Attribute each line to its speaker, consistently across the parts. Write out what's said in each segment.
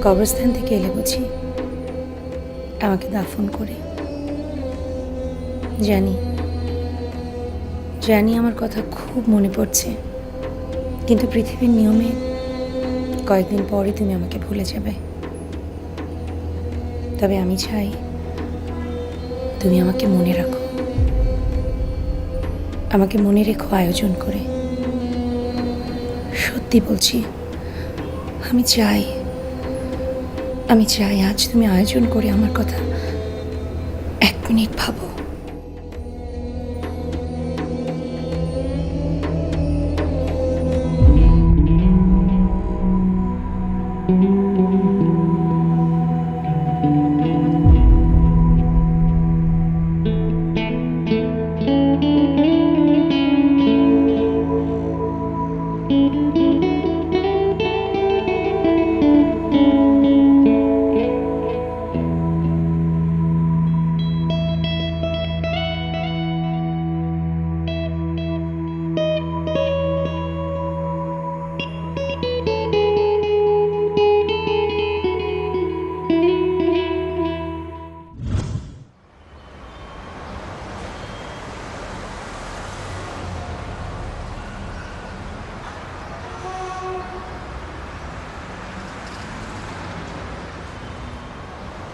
Speaker 1: কবরস্থান থেকে এলে বুঝি আমাকে দাফন করে। জানি জানি আমার কথা খুব মনে পড়ছে, কিন্তু পৃথিবীর নিয়মে কয়েকদিন পরে তুমি আমাকে ভুলে যাবে। তবে আমি চাই তুমি আমাকে মনে রাখো, আমাকে মনে রেখো আয়োজন করে। সত্যি বলছি, আমি চাই আজ তুমি আয়োজন করে আমার কথা 1 মিনিট ভাবো।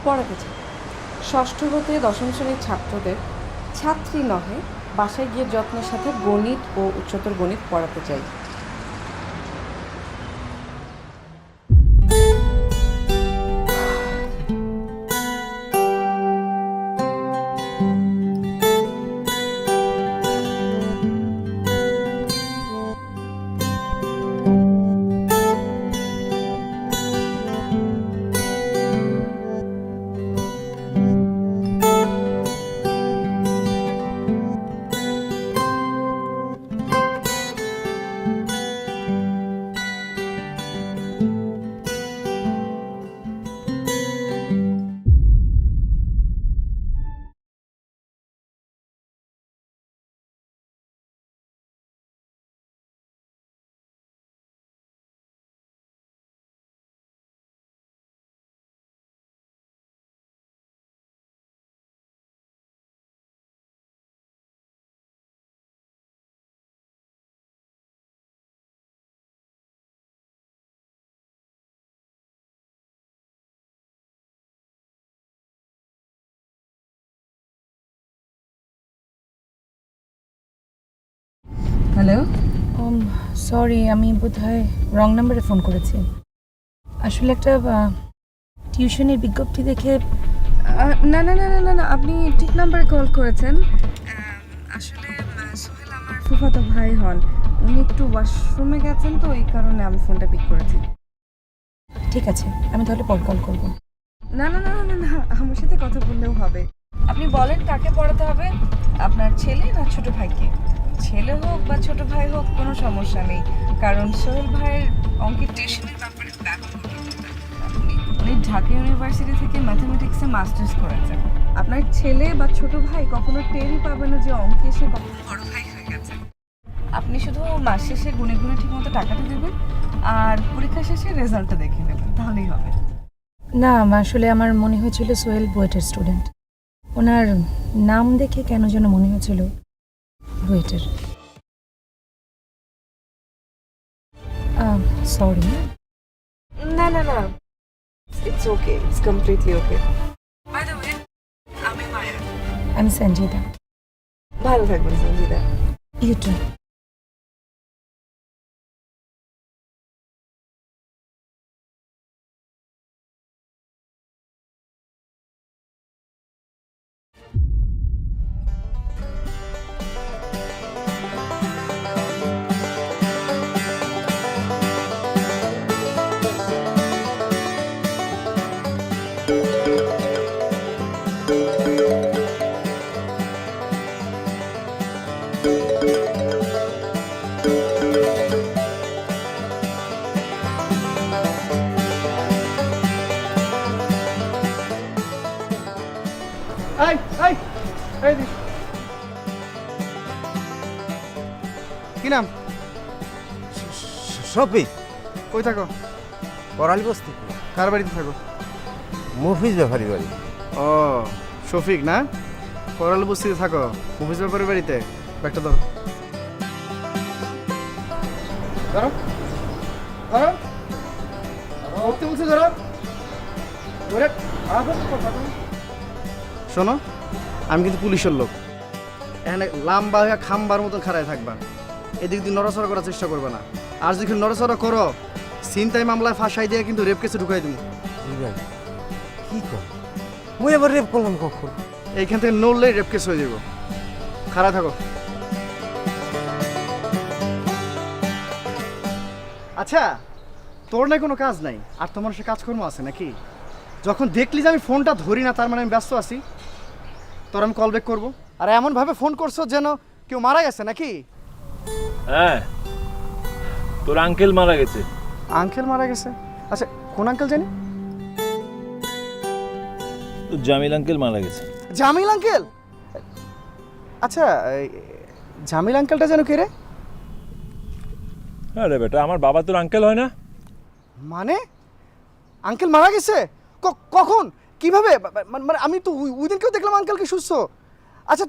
Speaker 2: পড়াতে চাই। ষষ্ঠ হতে দশম শ্রেণীর ছাত্রদের, ছাত্রী নহে, বাসায় গিয়ে যত্নের সাথে গণিত ও উচ্চতর গণিত পড়াতে চাই। হ্যালো,
Speaker 1: সরি, আমি বোধহয় রং নাম্বারে ফোন করেছি। আসলে একটা টিউশনের বিজ্ঞপ্তি দেখে।
Speaker 2: না না না না না না, আপনি ঠিক নাম্বারে কল করেছেন। আসলে সোহেল আমার ফুফাতো ভাই হন, উনি একটু ওয়াশরুমে গেছেন, তো এই কারণে আমি ফোনটা পিক করেছি।
Speaker 1: ঠিক আছে, আমি তাহলে পর কল করব।
Speaker 2: না না না না না, আমার সাথে কথা বললেও হবে। আপনি বলেন কাকে পড়াতে হবে, আপনার ছেলে না ছোট ভাইকে? ছেলে হোক বা ছোট ভাই হোক কোনো সমস্যা নেই, কারণ সোহেল ভাইয়ের অঙ্কের টিউশনের ব্যাপারে ব্যাপক অভিজ্ঞতা। উনি ঢাকা ইউনিভার্সিটি থেকে ম্যাথামেটিক্সে মাস্টার্স করেছেন। আপনার ছেলে বা ছোট ভাই কখনো টেরই পাবে না যে অঙ্কে সে কখনো বড় ভাই হয়ে গেছে। আপনি শুধু মাস শেষে গুনে গুনে ঠিকমতো টাকাটা দেবেন আর পরীক্ষা শেষে রেজাল্টটা দেখে নেবেন, তাহলেই হবে।
Speaker 1: না, আসলে আমার মনে হয়েছিল সোহেল বুয়েটের স্টুডেন্ট। ওনার নাম দেখে কেন যেন মনে হয়েছিল বুয়েটের। সরি।
Speaker 2: না না না, it's okay, it's completely okay. By the way, আমি মায়া।
Speaker 1: আমি সঞ্জিদা।
Speaker 2: ভালো থাকবেন সঞ্জিদা।
Speaker 1: You two.
Speaker 3: এই এই এই দিস। কি নাম?
Speaker 4: সফি,
Speaker 3: কই থাকো?
Speaker 4: পড়ালি বস্তি।
Speaker 3: কার বাড়িতে থাকো?
Speaker 4: মফিজ ব্যাপারী বাড়ি।
Speaker 3: ও শফিক না, করাল বস্তিতে থাকো, মফিজ ব্যাপারের বাড়িতে। ব্যাগটা ধরো ধরো ধরো, উঠতে বলছি ধরো ধরে। শোনো, আমি কিন্তু পুলিশের লোক, এখানে লাম্বা হয়ে খাম্বার মতন খাড়ায় থাকবা, এদিক দিয়ে নড়াচড়া করার চেষ্টা করবে না। আর যদি নড়াচড়া করো, ছিনতাই মামলায় ফাঁসাই দিয়ে কিন্তু রেপ কেসে ঢুকাই দিব।
Speaker 4: কি কর, মুই আবার রেপ করলাম কখন?
Speaker 3: এইখান থেকে নড়লেই রেপ কেস হয়ে যাব। খাড়া থাকো। আচ্ছা, তোর নাই কোনো কাজ নাই, আর তোমার সে কাজকর্ম আছে নাকি? যখন দেখলি যে আমি ফোনটা ধরি না, তার মানে আমি ব্যস্ত আছি, তোর আমি কল ব্যাক করবো। আর এমনভাবে ফোন করছো যেন কেউ মারা গেছে নাকি?
Speaker 5: হ্যাঁ, তোর আঙ্কেল মারা গেছে।
Speaker 3: আঙ্কেল মারা গেছে? আচ্ছা, কোন আঙ্কেল জানি?
Speaker 5: তোর জামিল আঙ্কেল মারা গেছে।
Speaker 3: জামিল আঙ্কেল? আচ্ছা, এই জামিল আঙ্কেলটা যেন কে রে?
Speaker 5: আরে বেটা, আমার বাবা তোর আঙ্কেল হয় না?
Speaker 3: মানে আঙ্কেল মারা গেছে? কখন, কিভাবে? মানে আমি তো ওই দিন কেউ দেখলাম আঙ্কেলকে সুস্থ। আচ্ছা,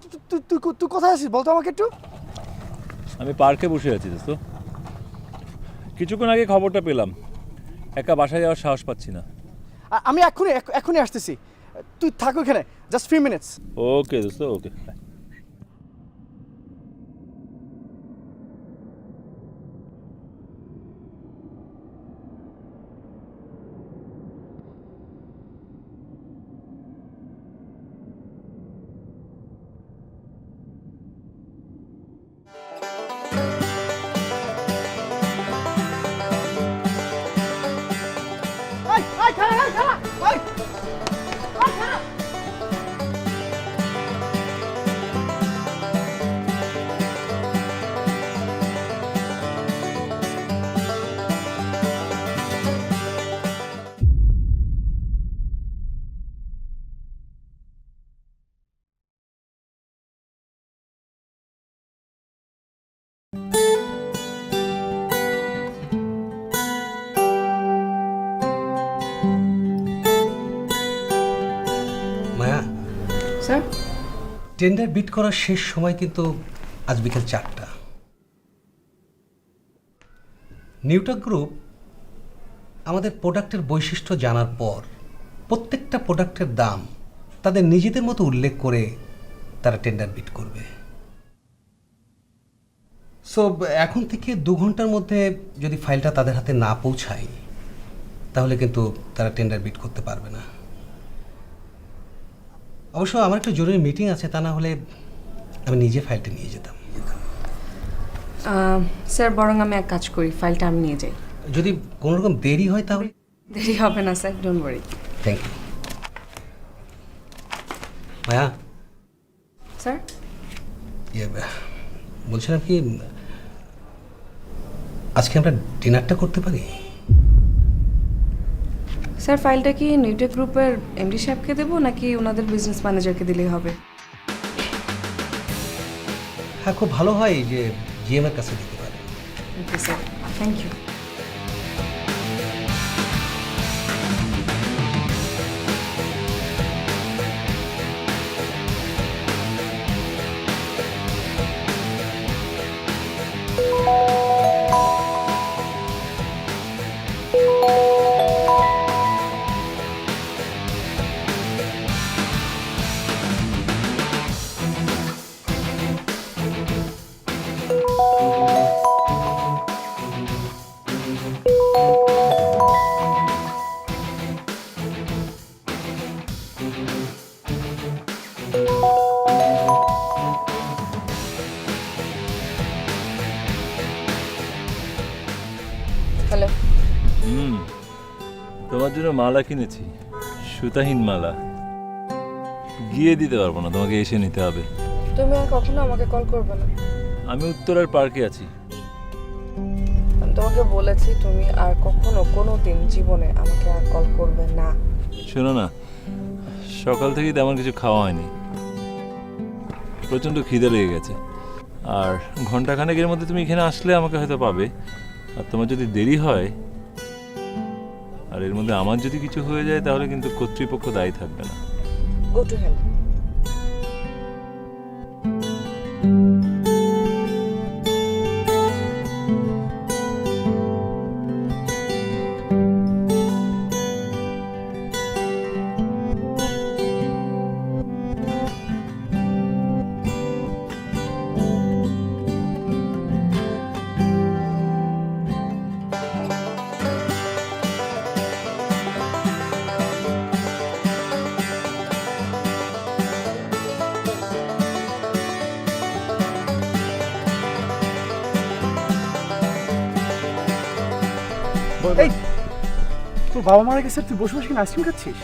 Speaker 3: তুই কোথায় আছিস বলতো আমাকে একটু।
Speaker 5: আমি পার্কে বসে আছি দোস্ত। কিছুক্ষণ আগে খবরটা পেলাম, একা বাসায় যাওয়ার সাহস পাচ্ছি না।
Speaker 3: আমি এখনই আসতেছি, তুই থাক ওখানে, জাস্ট 3 মিনিটস।
Speaker 5: ওকে দোস্ত, ওকে।
Speaker 6: মায়া,
Speaker 2: স্যার,
Speaker 6: টেন্ডার বিট করার শেষ সময় কিন্তু আজ বিকেল 4টা। নিউটক গ্রুপ আমাদের প্রোডাক্টের বৈশিষ্ট্য জানার পর প্রত্যেকটা প্রোডাক্টের দাম তাদের নিজেদের মতো উল্লেখ করে তারা টেন্ডার বিট করবে। সো এখন থেকে 2 ঘন্টার মধ্যে যদি ফাইলটা তাদের হাতে না পৌঁছায়, তাহলে কিন্তু তারা টেন্ডার বিট করতে পারবে না। অবশ্য আমার একটা জরুরি মিটিং আছে, তা না হলে আমি নিজে ফাইলটা নিয়ে যেতাম।
Speaker 2: স্যার, বরং আমি এক কাজ করি, ফাইলটা আমি নিয়ে যাই।
Speaker 6: যদি কোনো রকম দেরি হয় তাহলে?
Speaker 2: দেরি হবে না sir, don't worry.
Speaker 6: Thank you. Maya,
Speaker 2: sir,
Speaker 6: বলছিলাম কি, আজকে আমরা ডিনারটা করতে পারি?
Speaker 2: স্যার, ফাইলটা কি নিউটেক গ্রুপের এমডি সাহেবকে দেবো নাকি ওনাদের বিজনেস ম্যানেজারকে দিলেই হবে?
Speaker 6: হ্যাঁ, খুব ভালো হয় যে জিএম এর কাছে দিতে পারে।
Speaker 2: Okay sir, thank you. Hello.
Speaker 5: তোমার জন্য মালা কিনেছি, সুতাহীন মালা। গিয়ে দিতে পারবো না, তোমাকে এসে নিতে হবে।
Speaker 2: তুমি আর কখনো আমাকে কল করবে না।
Speaker 5: আমি উত্তরার পার্কে আছি।
Speaker 2: আমি তোমাকে বলেছি তুমি আর কখনো কোনো দিন জীবনে আমাকে আর কল করবে না।
Speaker 5: শোনো না, সকাল থেকেই তেমন কিছু খাওয়া হয়নি, প্রচণ্ড খিদে লেগে গেছে। আর ঘন্টাখানেকের মধ্যে তুমি এখানে আসলে আমাকে হয়তো পাবে। আর তোমার যদি দেরি হয়, আর এর মধ্যে আমার যদি কিছু হয়ে যায় তাহলে কিন্তু কর্তৃপক্ষ দায়ী থাকবে না।
Speaker 2: Go to hell.
Speaker 3: এই তোর বাবা মারা গেছে, তুই বসে বসে আইসক্রিম খাচ্ছিস?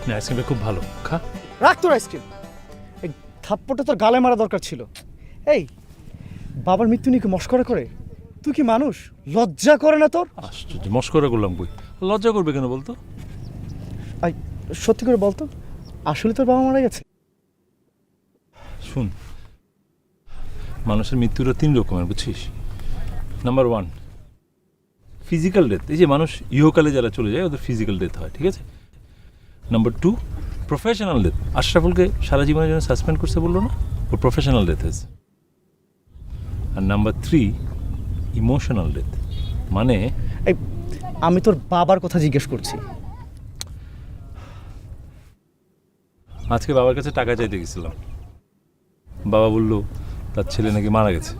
Speaker 5: না, আইসক্রিমটা খুব ভালো, খা।
Speaker 3: রাখ তোর আইসক্রিম। এই থাপ্পড়টা তোর গালে মারা দরকার ছিল। এই বাবার মৃত্যু নিয়ে কি মস্করা করে? তুই কি মানুষ? লজ্জা করে না তোর?
Speaker 5: আশ্চর্য, মস্করা করলাম বই, লজ্জা করবে কেন বলতো?
Speaker 3: আই সত্যি করে বলতো, আসলে তোর বাবা মারা গেছে?
Speaker 5: শুন, মানুষের মৃত্যুটা 3 রকমের, বুঝছিস? নাম্বার 1 ফিজিক্যাল ডেথ, এই যে মানুষ ইহকালে যারা চলে যায় ওদের ফিজিক্যাল ডেথ হয়, ঠিক আছে? Number 2 professional death. আশরাফুলকে সারা জীবনের জন্য সাসপেন্ড করতে বললো না, ওর প্রফেশনাল ডেথ হয়েছে। আর নাম্বার 3 ইমোশনাল ডেথ, মানে
Speaker 3: এই আমি তোর বাবার কথা জিজ্ঞেস করছি।
Speaker 5: আজকে বাবার কাছে টাকা চাইতে গেছিলাম, বাবা বলল তার ছেলে নাকি মারা গেছে।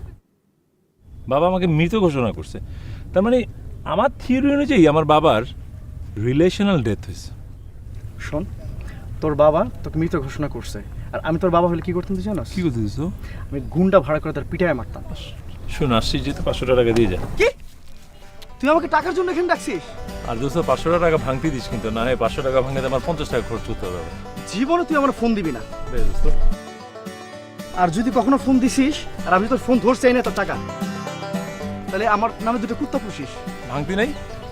Speaker 5: বাবা আমাকে মৃত ঘোষণা করছে। তার মানে আমার থিওরি অনুযায়ী আমার বাবার রিলেশনাল ডেথ হয়েছে।
Speaker 3: শোন, তোর বাবা তোকে মৃত ঘোষণা করছে, আর আমি তোর বাবা হলে কি করতাম তুই জানোস?
Speaker 5: কি করতে দিছো?
Speaker 3: আমি গুন্ডা ভাড়া করে তার পিটায় মারতাম।
Speaker 5: শোন, আসছিস যেহেতু 500 টাকা দিয়ে যা।
Speaker 3: কি তুই আমাকে টাকার জন্য এখানে ডাকছিস?
Speaker 5: আর দোস্ত 500 টাকা ভাঙতে দিস কিন্তু, না হয় 500 টাকা ভাঙতে আমার 50 টাকা খরচ করতে হবে।
Speaker 3: জীবনে তুই আমার ফোন দিবি না।
Speaker 5: দে দোস্ত।
Speaker 3: আর যদি কখনো ফোন দিছিস আর আমি তোর ফোন ধরছি না তোর টাকা, তাহলে আমার নামে 2টা কুত্তা পুষিস।
Speaker 5: ভাঙতি নাই?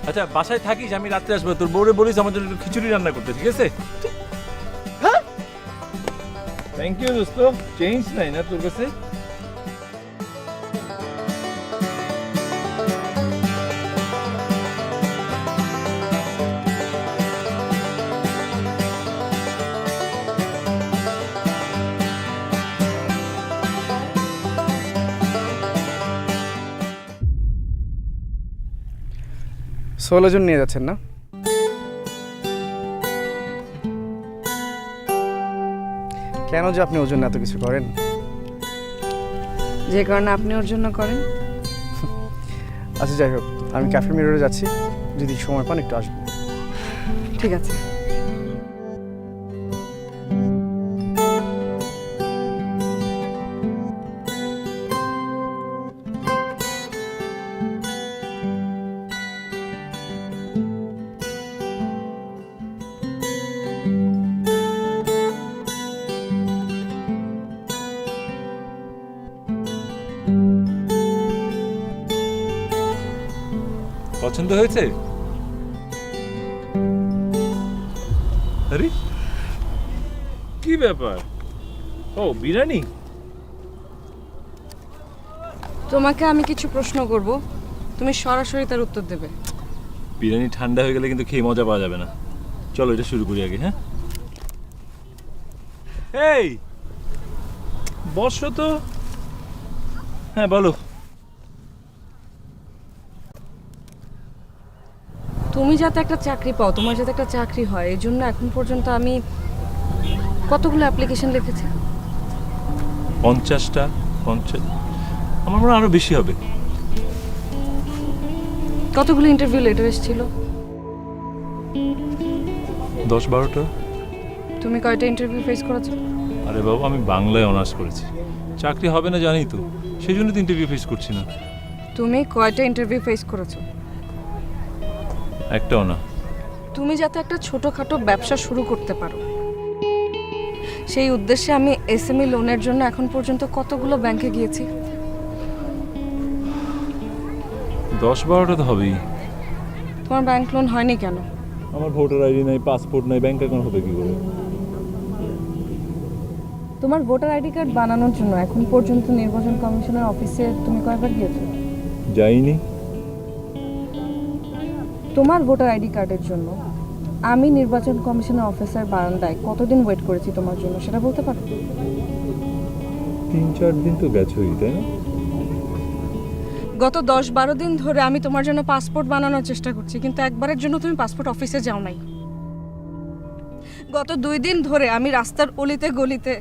Speaker 5: আচ্ছা বাসায় থাকিস, আমি রাত্রে আসবো, তোর বউরে বলিস আমার জন্য একটু খিচুড়ি রান্না করতে, ঠিক আছে?
Speaker 3: হ্যাঁ,
Speaker 5: থ্যাংক ইউ দোস্ত, চেঞ্জ নাই না তোর কাছে?
Speaker 3: সোহেলের নিয়ে যাচ্ছেন না? কেন যে আপনি ওর জন্য এত কিছু করেন?
Speaker 2: যে কারণে আপনি ওর জন্য করেন।
Speaker 3: আচ্ছা যাই হোক, আমি ক্যাফে মিররে যাচ্ছি, যদি সময় পান একটু আসবো।
Speaker 2: ঠিক আছে।
Speaker 5: পছন্দ হয়েছে? আরে কি ব্যাপার? ও বিরিয়ানি।
Speaker 2: তোমাকে আমি কিছু প্রশ্ন করব, তুমি সরাসরি তার উত্তর দেবে।
Speaker 5: বিরিয়ানি ঠান্ডা হয়ে গেলে কিন্তু খেয়ে মজা পাওয়া যাবে না। চলো এটা শুরু করি আগে। হ্যাঁ, এই বসো তো। হ্যাঁ বলো।
Speaker 2: তুমি যাতে একটা চাকরি পাও, তোমার যাতে একটা চাকরি হয়, এই জন্য এখন পর্যন্ত আমি কতগুলো অ্যাপ্লিকেশন লিখেছি?
Speaker 5: 50টা। 50, আমার মনে হয় আরো বেশি হবে।
Speaker 2: কতগুলো ইন্টারভিউ লেটার এসেছিল?
Speaker 5: 10-12টা।
Speaker 2: তুমি কয়টা ইন্টারভিউ ফেস করেছো?
Speaker 5: আরে বাবা, আমি বাংলায় অনার্স করেছি, চাকরি হবে না জানি তো, সেই জন্য তো ইন্টারভিউ ফেস করছি না।
Speaker 2: তুমি কয়টা ইন্টারভিউ ফেস করেছো?
Speaker 5: একটাও না।
Speaker 2: তুমি যাতে একটা ছোটখাটো ব্যবসা শুরু করতে পারো, সেই উদ্দেশ্যে আমি এসএমই লোনের জন্য এখন পর্যন্ত কতগুলো ব্যাংকে গিয়েছি?
Speaker 5: 10-12টা তো হবেই।
Speaker 2: তোমার ব্যাংক লোন হয়নি কেন?
Speaker 5: আমার ভোটার আইডি নাই, পাসপোর্ট নাই, ব্যাংক অ্যাকাউন্ট হবে কি করে?
Speaker 2: তোমার ভোটার আইডি কার্ড বানানোর জন্য এখন পর্যন্ত নির্বাচন কমিশনের অফিসে তুমি কয়বার গিয়েছো?
Speaker 5: যাইনি।
Speaker 2: তোমার ভোটার আইডি কার্ডের জন্য আমি নির্বাচন কমিশনের অফিসার বারান্দায় কতদিন ওয়েট করেছি তোমার জন্য সেটা বলতে পারো?
Speaker 5: 3-4 দিন তো গেছই, তাই না?
Speaker 2: গত 10-12 দিন ধরে আমি তোমার জন্য পাসপোর্ট বানানোর চেষ্টা করছি, কিন্তু একবারের জন্য তুমি পাসপোর্ট অফিসে যাও নাই। গত 2 দিন ধরে আমি রাস্তার অলিতে গলিতে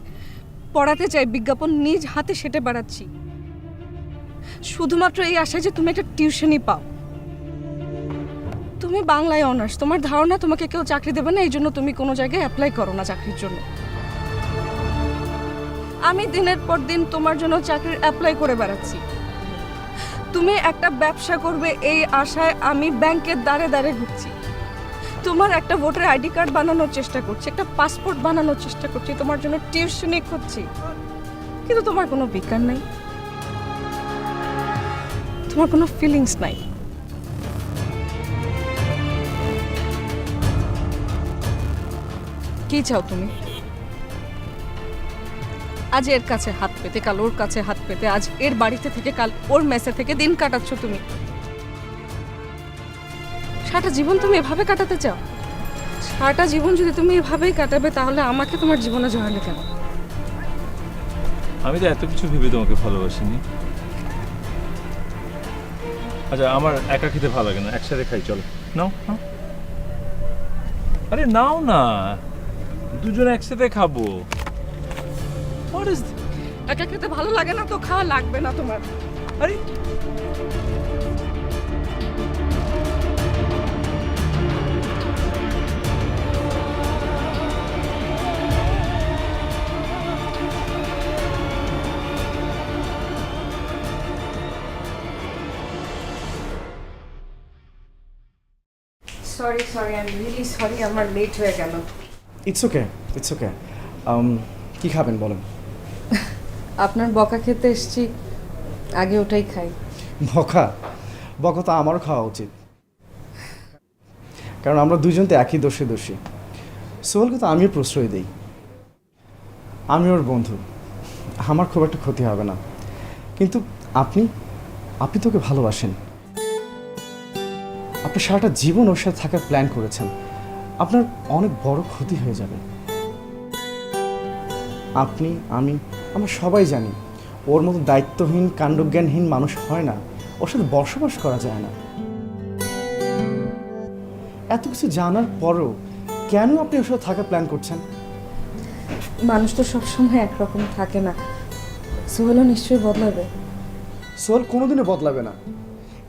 Speaker 2: পড়াতে চাই বিজ্ঞাপন, নিজ হাতে সেটে বেড়াচ্ছি শুধুমাত্র এই আশায় যে তুমি একটা টিউশনই পাও। তুমি বাংলায় অনার্স, তোমার ধারণা তোমাকে কেউ চাকরি দেবে না, এই জন্য তুমি কোনো জায়গায় অ্যাপ্লাই করো না চাকরির জন্য। আমি দিনের পর দিন তোমার জন্য চাকরির অ্যাপ্লাই করে বেড়াচ্ছি। তুমি একটা ব্যবসা করবে এই আশায় আমি ব্যাংকের দ্বারে দ্বারে ঘুরছি। তোমার একটা ভোটার আইডি কার্ড বানানোর চেষ্টা করছি, একটা পাসপোর্ট বানানোর চেষ্টা করছি, তোমার জন্য টিউশনি খুঁজছি, কিন্তু তোমার কোনো বিজ্ঞান নাই, তোমার কোনো ফিলিংস নাই। কি চাও তুমি? আজ এর কাছে হাত পেতে, কাল ওর কাছে হাত পেতে, আজ এর বাড়িতে থেকে কাল ওর মেসে থেকে দিন কাটাচ্ছ তুমি। সারাটা জীবন তুমি এভাবে কাটাতে চাও? সারাটা জীবন যদি তুমি এভাবেই কাটাবে তাহলে আমাকে তোমার জীবনে জড়ালে কেন?
Speaker 5: আমি তো এত কিছু ভেবে তোমাকে ভালোবাসিনি। আচ্ছা, আমার একা খেতে ভালো লাগে না, একসাথে খাই, চলো নাও। হ্যাঁ, আরে নাও না, দুজনে একসাথে খাবো। What is this?
Speaker 2: একা খেতে ভালো লাগে না তো খাওয়া লাগবে না তোমার।
Speaker 5: আরে
Speaker 2: sorry sorry, I am really sorry, আমার লেট হয়ে গেল।
Speaker 3: It's okay, it's okay. কি খাবেন বলেন?
Speaker 2: আপনার বকা খেতে এসেছি, আগে ওটাই খাই।
Speaker 3: বকা? বকা তো আমারও খাওয়া উচিত, কারণ আমরা দুজন তো একই দোষে দোষী। সোহেলকে তো আমিও প্রশ্রয় দিই, আমি ওর বন্ধু, আমার খুব একটা ক্ষতি হবে না। কিন্তু আপনি আপনি তো ওকে ভালোবাসেন, আপনি সারাটা জীবন ওর সাথে থাকার প্ল্যান করেছেন, আপনার অনেক বড় ক্ষতি হয়ে যাবে। আপনি, আমরা সবাই জানি ওর মতো দায়িত্বহীন কাণ্ডজ্ঞানহীন মানুষ হয় না, ওর সাথে বসবাস করা যায় না। এত কিছু জানার পরও কেন আপনি ওর সাথে থাকার প্ল্যান করছেন?
Speaker 2: মানুষ তো সবসময় একরকম থাকে না, সোহেলও নিশ্চয়ই বদলাবে।
Speaker 3: সোহেল কোনোদিনও বদলাবে না।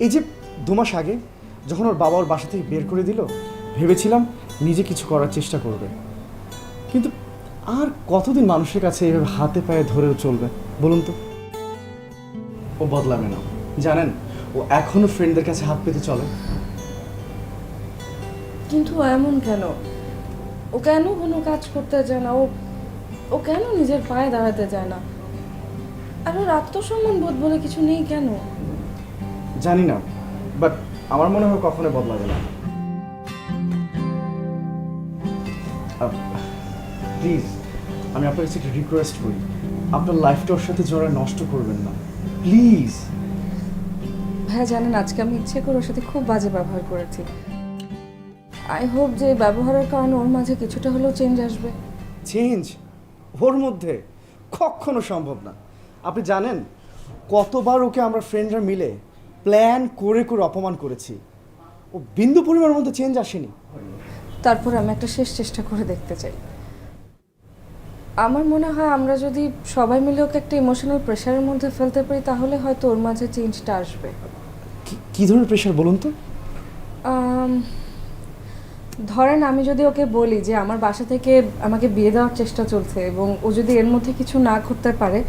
Speaker 3: এই যে 2 মাস আগে যখন ওর বাবা ওর বাসা থেকে বের করে দিল, ভেবেছিলাম নিজে কিছু করার চেষ্টা করবে, কিন্তু আর কতদিন মানুষের কাছে এইভাবে হাতে পায়ে ধরেও চলবে বলুন তো? ও বদলাবে না, জানেন, ও এখনো ফ্রেন্ডদের কাছে হাত পেতে চলে।
Speaker 2: কিন্তু এমন কেন? ও কেন কোনো কাজ করতে চায় না? ও কেন নিজের পায়ে দাঁড়াতে চায় না? আর ওর আত্মসম্মান বোধ বলে কিছু নেই কেন?
Speaker 3: জানি না, বাট আমার মনে হয় কখনো বদলাবে না। প্লিজ, আমি আপনার কাছে একটা রিকোয়েস্ট করি, আপনার লাইফটা ওর সাথে জড়ায় নষ্ট করবেন না, প্লিজ।
Speaker 2: ভাইয়া জানেন, আজকে আমি ইচ্ছে করে ওর সাথে খুব বাজে ব্যবহার করেছি। আই হোপ যে ব্যবহারের কারণে ওর মাঝে কিছুটা হলেও চেঞ্জ আসবে।
Speaker 3: চেঞ্জ ওর মধ্যে কখনো সম্ভব না। আপনি জানেন কতবার ওকে আমরা ফ্রেন্ডরা মিলে প্ল্যান করে করে অপমান করেছি, ও বিন্দু পরিমাণের মধ্যে চেঞ্জ আসেনি।
Speaker 2: তারপর আমি একটা শেষ চেষ্টা করে দেখতে চাই। আমার মনে হয় আমরা যদি সবাই মিলে ওকে একটা ইমোশনাল প্রেশারের মধ্যে ফেলতে পারি তাহলে হয়তো ওর মাঝে চেঞ্জটা আসবে।
Speaker 3: কি ধরনের প্রেশার বলুন তো?
Speaker 2: ধরেন আমি যদি ওকে বলি যে আমার বাসা থেকে আমাকে বিয়ে দেওয়ার চেষ্টা চলছে এবং ও যদি এর মধ্যে কিছু না করতে পারে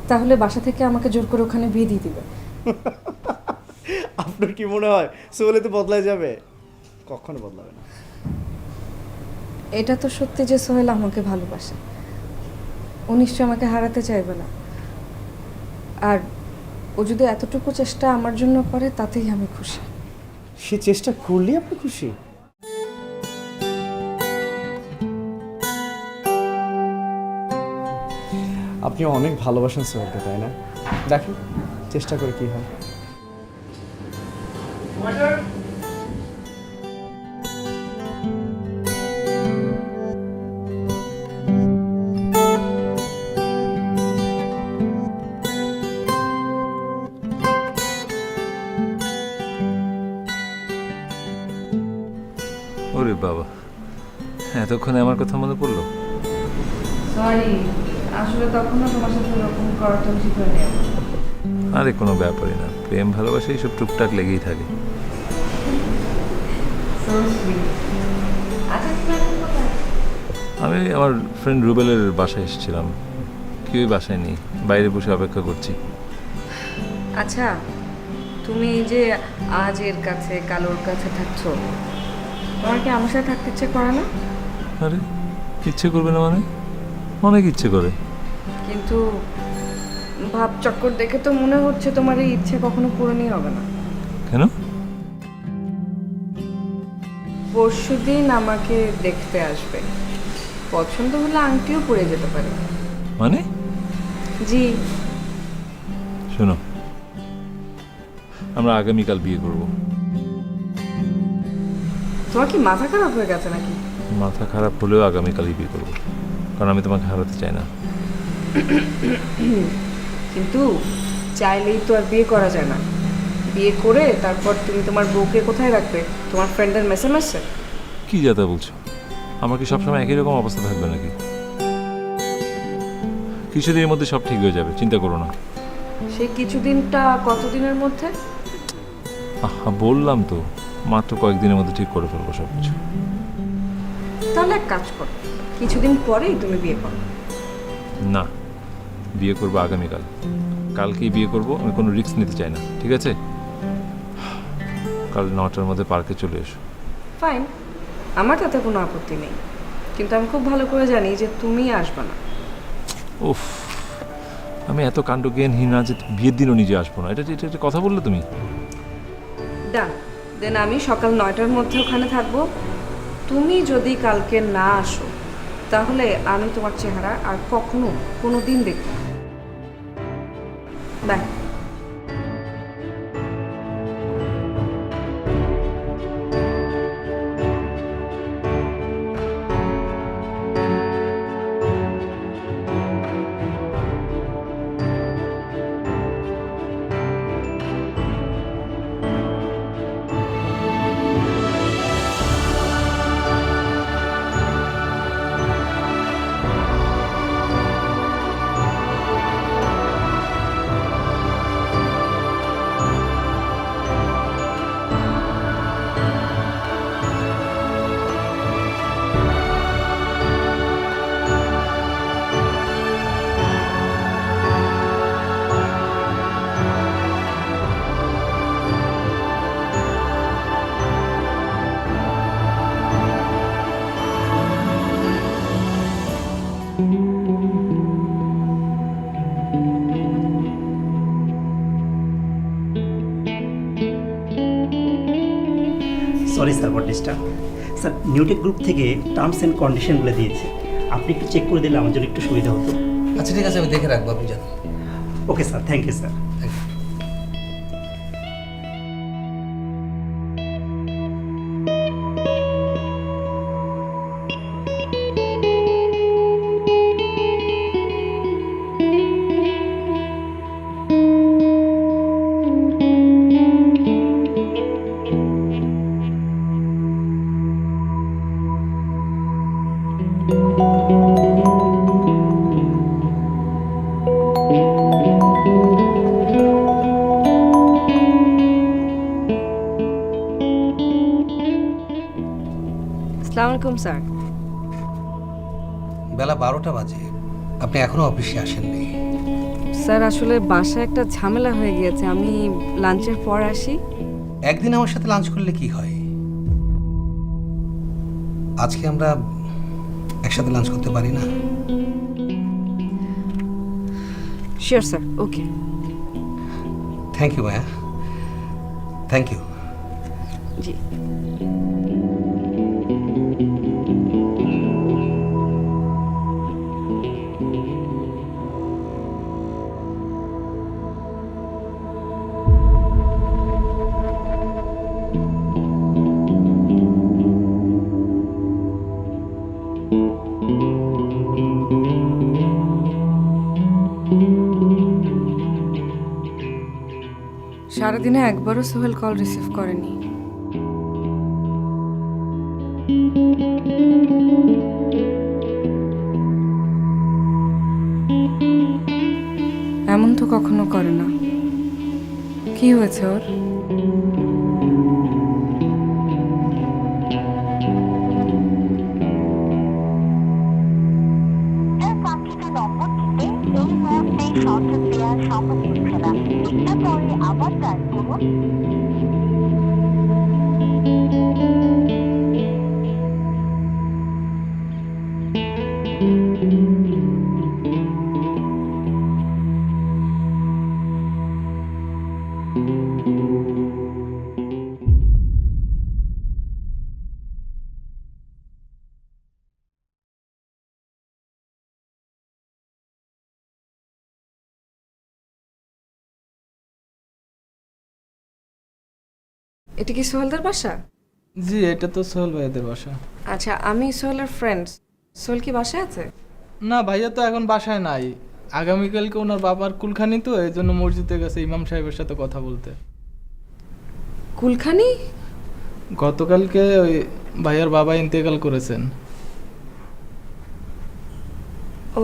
Speaker 2: তাহলে বাসা থেকে আমাকে জোর করে ওখানে বিয়ে দিয়ে দিবে।
Speaker 3: আপনার কি মনে হয় সোহেল তো বদলায় যাবে? কখনো বদলাবে না।
Speaker 2: এটা তো সত্যি যে সোহেল আমাকে ভালোবাসে, ও নিশ্চয় আমাকে হারাতে চাইবে না। আর ও যদি এতটুকু চেষ্টা আমার জন্য করে তাতেই আমি খুশি।
Speaker 3: সে চেষ্টা করলেই আপনি খুশি? আপনি অনেক ভালোবাসেন সোহেলকে, তাই না? দেখেন চেষ্টা করে কি হয়।
Speaker 5: ওরে বাবা, এতক্ষণে আমার কথা মনে পড়লো।
Speaker 2: সরি, আসলে তখন না তোমার সাথে ওরকম করাটা উচিত হয়নি আমার।
Speaker 5: আরে কোনো ব্যাপারই না, প্রেম ভালোবাসা এইসব টুকটাক লেগেই থাকে।
Speaker 2: So sweet. আচ্ছা, তুমি এখন কোথায়?
Speaker 5: আমি আমার ফ্রেন্ড রুবেলের বাসায় এসেছিলাম, কেউই বাসায় নেই, বাইরে বসে অপেক্ষা করছি।
Speaker 2: আচ্ছা, তুমি এই যে আজ এর কাছে কাল ওর কাছে থাকছো, তোমার কি আমার সাথে থাকতে ইচ্ছে করে না?
Speaker 5: আরে ইচ্ছে করবে না মানে? অনেক ইচ্ছে করে।
Speaker 2: কিন্তু ভাব চক্কর দেখে তো মনে হচ্ছে তোমার এই ইচ্ছে কখনো পূরণই হবে না।
Speaker 5: কেন?
Speaker 2: পরশুদিন আমাকে দেখতে আসবে, পছন্দ হলে আংটিও পরে যেতে পারে।
Speaker 5: মানে?
Speaker 2: জি।
Speaker 5: শোনো, আমরা আগামীকাল বিয়ে করব।
Speaker 2: তোমার কি মাথা খারাপ হয়ে গেছে নাকি?
Speaker 5: মাথা খারাপ হলেও আগামীকালই বিয়ে করব, কারণ আমি তোমাকে হারাতে চাই না।
Speaker 2: কিন্তু চাইলেই তো আর বিয়ে করা যায় না। বিয়ে করে তারপর তুমি তোমার বউকে কোথায় রাখবে? তোমার ফ্রেন্ডদের মেসে মেসে?
Speaker 5: কি যাতা বলছো? আমার কি সবসময় একই রকম অবস্থা থাকবে নাকি? কিছুদিনের মধ্যে সব ঠিক হয়ে যাবে, চিন্তা করো না।
Speaker 2: সেই কিছুদিনটা কতদিনের মধ্যে?
Speaker 5: আহা, বললাম তো, মাত্র কয়েকদিনের মধ্যে ঠিক করে ফেলবো সব কিছু।
Speaker 2: তাহলে এক কাজ করো, কিছুদিন পরেই তুমি বিয়ে করো।
Speaker 5: না, বিয়ে করবো আগামীকাল, কালকেই বিয়ে করব। আমি কোনো রিস্ক নিতে চাই না, ঠিক আছে? কাল 9টার মধ্যে পার্কে চলে এসো।
Speaker 2: ফাইন, আমার তাতে কোনো আপত্তি নেই, কিন্তু আমি খুব ভালো করে জানি যে তুমি আসবে না।
Speaker 5: উফ, আমি এত কাণ্ড জ্ঞানহীন না যে বিয়ের দিনও নিজে আসবো না। এটা এটা এটা কথা বললে তুমি?
Speaker 2: ডান, দেন আমি সকাল 9টার মধ্যে ওখানে থাকবো। তুমি যদি কালকে না আসো তাহলে আমি তোমার চেহারা আর কখনো কোনো দিন দেখব না। Bye.
Speaker 7: Sorry sir for disturb. Sir Newtech group থেকে টার্মস অ্যান্ড কন্ডিশনগুলো দিয়েছে, আপনি একটু চেক করে দিলে আমার জন্য একটু সুবিধা হতো।
Speaker 6: আচ্ছা ঠিক আছে, আমি দেখে রাখবো, আপনি জানেন।
Speaker 7: Okay sir, thank you sir.
Speaker 2: আসসালামু আলাইকুম স্যার।
Speaker 6: বেলা 12টা বাজে, আপনি এখনো অফিসে আসেননি।
Speaker 2: স্যার আসলে বাসায় একটা ঝামেলা হয়ে গিয়েছে, আমি লাঞ্চের পর আসি।
Speaker 6: একদিন আমার সাথে লাঞ্চ করলে কি হয়? আজকে আমরা একসাথে লাঞ্চ করতে পারি না?
Speaker 2: Sure sir, okay.
Speaker 6: Thank you ভাইয়া, থ্যাংক ইউ।
Speaker 2: জি। সারাদিনে একবারও সোহেল কল রিসিভ করেনি। এমন তো কখনো করে না। কি হয়েছে ওর?
Speaker 8: কাঙ্ক্ষিত নম্বরটিতে এই মুহূর্তে সংযোগ দেওয়া সম্ভব হচ্ছে না। একটু পরে আবার ট্রাই করুন।
Speaker 2: এটা কি সোহেলদের বাসা?
Speaker 9: জি, এটা তো সোহেল ভাইয়াদের বাসা।
Speaker 2: আচ্ছা, আমি সোহেলের ফ্রেন্ড। সোহেল কি বাসায় আছে?
Speaker 9: না, ভাইয়া তো এখন বাসায় নাই। আগামীকালকে ওনার বাবার কুলখানি, তো এই জন্য মসজিদে গেছে ইমাম সাহেবের সাথে কথা বলতে।
Speaker 2: কুলখানি?
Speaker 9: গতকালকে ওই ভাইয়ার বাবা ইন্তেকাল করেছেন।
Speaker 2: ও,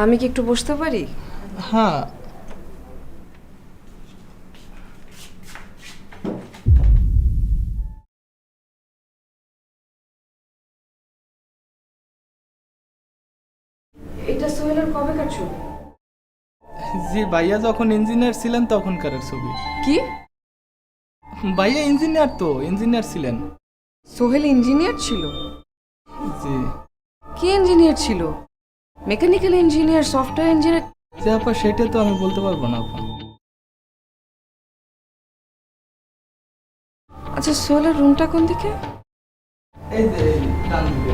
Speaker 2: আমি কি একটু বসতে পারি?
Speaker 9: হ্যাঁ।
Speaker 2: এটা সোহেলের কবেকার ছবি?
Speaker 9: জি, ভাইয়া যখন ইঞ্জিনিয়ার ছিলেন তখনকারের ছবি।
Speaker 2: কি?
Speaker 9: ভাইয়া ইঞ্জিনিয়ার, তো ইঞ্জিনিয়ার ছিলেন।
Speaker 2: সোহেল ইঞ্জিনিয়ার ছিল?
Speaker 9: জি।
Speaker 2: কি ইঞ্জিনিয়ার ছিল? Mechanical engineer, software engineer?
Speaker 9: যে আপা, সেটা তো আমি বলতে পারবো না আপা।
Speaker 2: আচ্ছা, সোহেলের রুমটা কোন দিকে?
Speaker 9: এই যে এই ডান দিকে।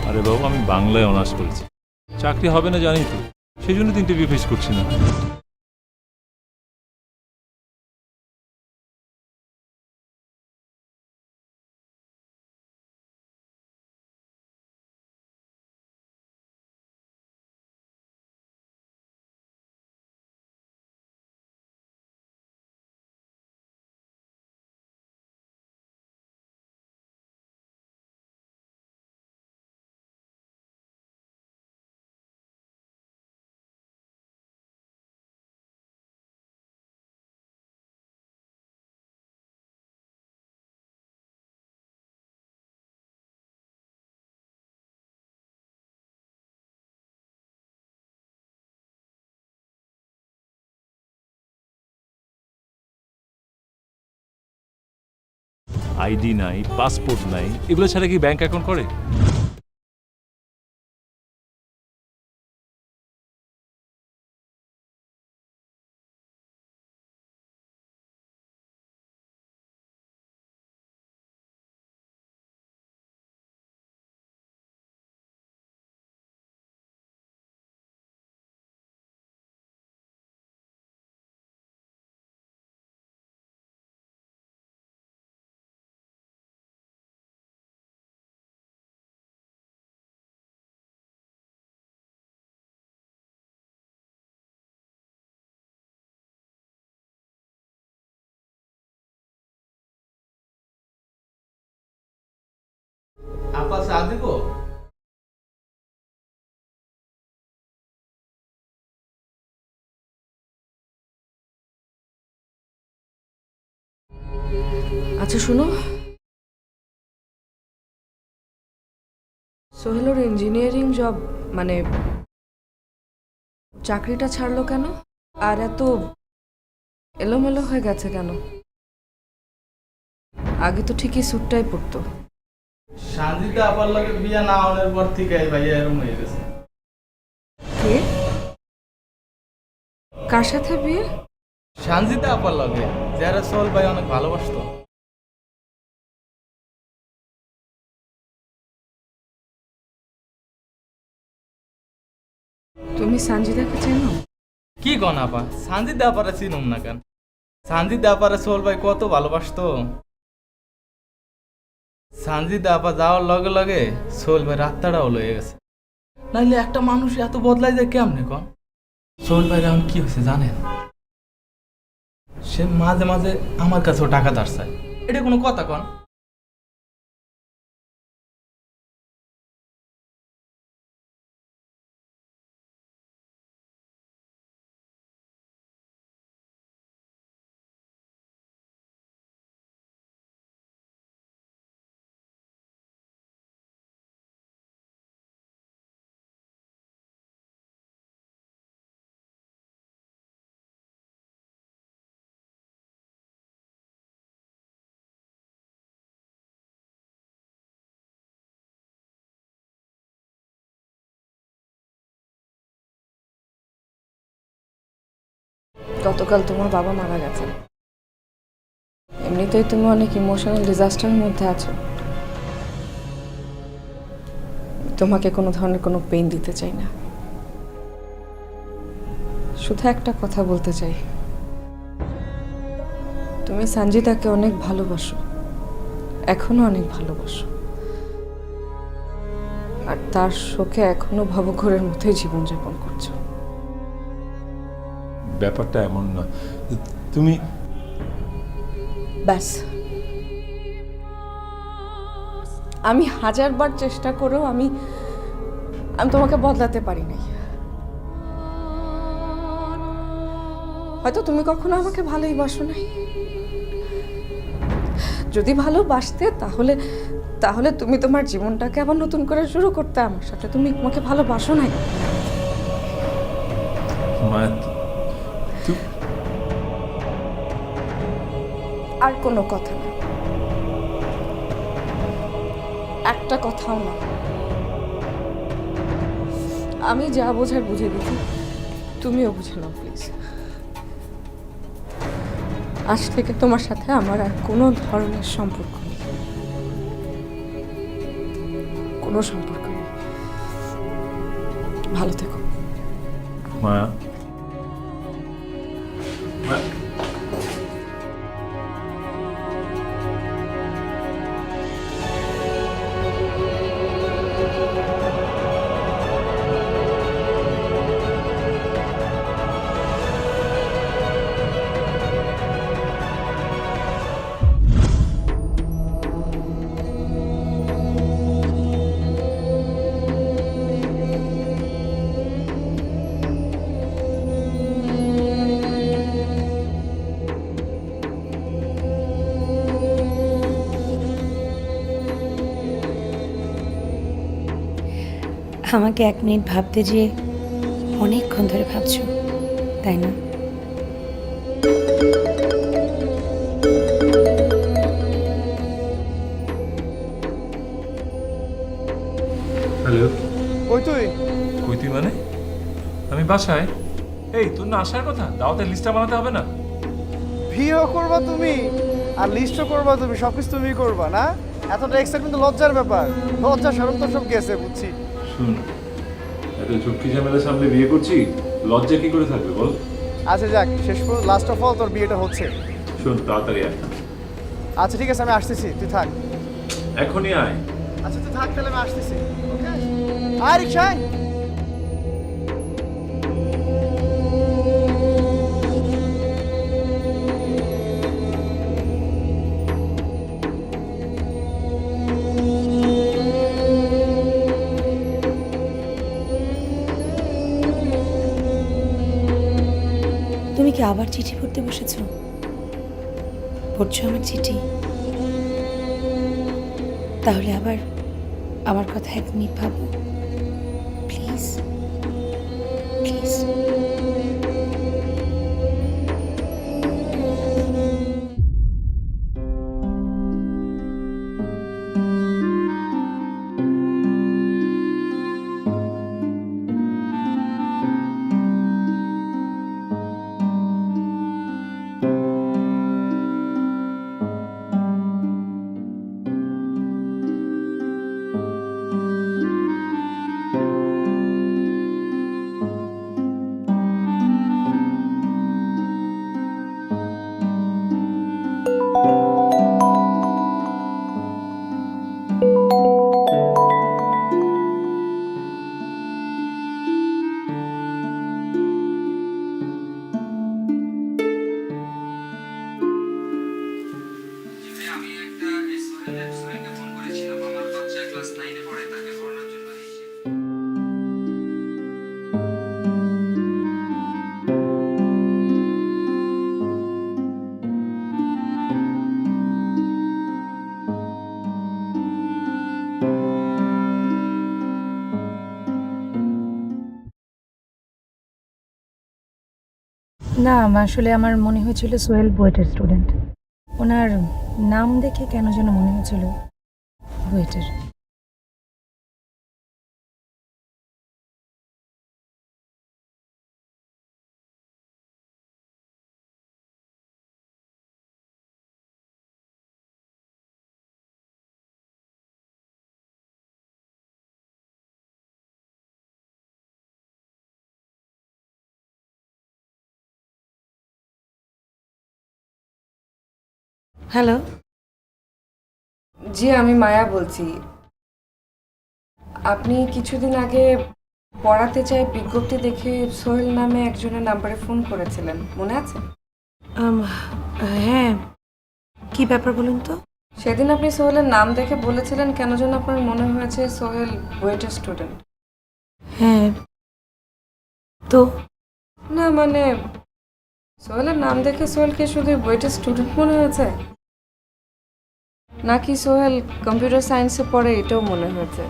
Speaker 5: আরে বাবু, আমি বাংলায় অনার্স করেছি, চাকরি হবে না জানি তো, সেই জন্য তো ইন্টারভিউ ফেস করছি না। আইডি নাই, পাসপোর্ট নাই, এগুলো ছাড়া কি ব্যাংক অ্যাকাউন্ট করে?
Speaker 9: চা দিব?
Speaker 2: আচ্ছা শুনো, সোহেলের ইঞ্জিনিয়ারিং জব মানে চাকরিটা ছাড়লো কেন? আর এত এলোমেলো হয়ে গেছে কেন? আগে তো ঠিকই স্যুটটাই পরতো।
Speaker 9: শান্তিতে আপার লাগে বিয়া না হওয়ার পর থেকে এই ভাইয়া এরম হয়ে গেছে।
Speaker 2: কে? কার সাথে বিয়ে?
Speaker 9: শান্তিতে আপার লাগে, যারা সোহেল ভাই অনেক ভালোবাসতো।
Speaker 2: তুমি সঞ্জিদাকে চেনো?
Speaker 9: কি কন আপা, সানজিদা আপারে চিনুম না কেন? সানজিদা আপারে সোহেল ভাই কত ভালোবাসতো। সানজিদা আপা যাওয়ার লগে লগে সোহেল ভাই রাস্তাটাও লয়ে গেছে। নাইলে একটা মানুষ এত বদলাই যায় কেমনে কন? সোহেল ভাই এখন কি হয়েছে জানেন? সে মাঝে মাঝে আমার কাছেও টাকা ধার চায়। এটা কোনো কথা কন?
Speaker 2: গতকাল তোমার বাবা মারা গেছেন। এমনিতেই তুমি অনেক ইমোশনাল ডিজাস্টারের মধ্যে আছো। তোমাকে কোনো ধরনের কোনো পেইন দিতে চাই না, শুধু একটা কথা বলতে চাই, তুমি সঞ্জিতাকে অনেক ভালোবাসো, এখনো অনেক ভালোবাসো, আর তার শোকে এখনো ভবঘুরের মতোই জীবনযাপন করছো।
Speaker 5: ব্যাপারটা এমন না, তুমি
Speaker 2: ব্যাস, আমি হাজারবার চেষ্টা করেও আমি তোমাকে বদলাতে পারি নাই। হয়তো তুমি কখনো আমাকে ভালোই বাসো নাই। যদি ভালোবাসতে তাহলে তাহলে তুমি তোমার জীবনটাকে আবার নতুন করে শুরু করতে আমার সাথে। তুমি আমাকে ভালোবাসো নাই।
Speaker 5: মায়া,
Speaker 2: আর কোনো কথা না, একটা কথাও না। আমি যা বোঝার বুঝে দিচ্ছি, তুমিও বুঝে নাও প্লিজ। আজ থেকে তোমার সাথে আমার আর কোনো ধরনের সম্পর্ক নেই, কোনো সম্পর্ক নেই। ভালো থেকো।
Speaker 5: মায়া, মায়া,
Speaker 1: আমাকে 1 মিনিট ভাবতে যে অনেকক্ষণ ধরে ভাবছো, তাই না?
Speaker 5: হ্যালো,
Speaker 3: কই তুই?
Speaker 5: কই তুই মানে? আমি বাসায়। এই তোর না আসার কথা, দাওয়াতের লিস্টটা বানাতে হবে না?
Speaker 3: ভিও করবা তুমি আর লিস্টও করবা তুমি, সবকিছু তুমি করবা না? এতটা এক্সাইটমেন্ট তো লজ্জার ব্যাপার। লজ্জা শরম তো সব গেছে, বুঝছি।
Speaker 5: শুন, এত ঝক্কি ঝামেলার সামনে বিয়ে করছি, লজ্জা কি করে থাকবে বল?
Speaker 3: আচ্ছা যাক, শেষ পর্যন্ত লাস্ট অফ অল তোর বিয়েটা হচ্ছে।
Speaker 5: শোন, তাড়াতাড়ি আয়।
Speaker 3: আচ্ছা ঠিক আছে, আমি আসতেছি, তুই থাক।
Speaker 5: এখনই আয়।
Speaker 3: আচ্ছা তুই থাক, তাহলে আমি আসতেছি। ওকে, আয় রিকশায়।
Speaker 1: কি আবার চিঠি পড়তে বসেছো? পড়ছো আমার চিঠি? তাহলে আবার আমার কথা এক মিনিট ভাবো প্লিজ, প্লিজ। না, আসলে আমার মনে হয়েছিল সোহেল বুয়েটের স্টুডেন্ট। ওনার নাম দেখে কেন যেন মনে হয়েছিল বুয়েটের। হ্যালো,
Speaker 2: জি আমি মায়া বলছি। আপনি কিছুদিন আগে পড়াতে চাই বিজ্ঞপ্তি দেখে সোহেল নামে একজনের নাম্বারে ফোন করেছিলেন, মনে আছে?
Speaker 1: হ্যাঁ, কি ব্যাপার বলুন তো?
Speaker 2: সেদিন আপনি সোহেলের নাম দেখে বলেছিলেন কেন যেন আপনার মনে হয়েছে সোহেল বুয়েটের স্টুডেন্ট।
Speaker 1: হ্যাঁ, তো
Speaker 2: না মানে সোহেলের নাম দেখে সোহেলকে শুধু বুয়েটের স্টুডেন্ট মনে হয়েছে, নাকি সোহেল কম্পিউটার সায়েন্সে পড়ে এটাও মনে হয়েছে,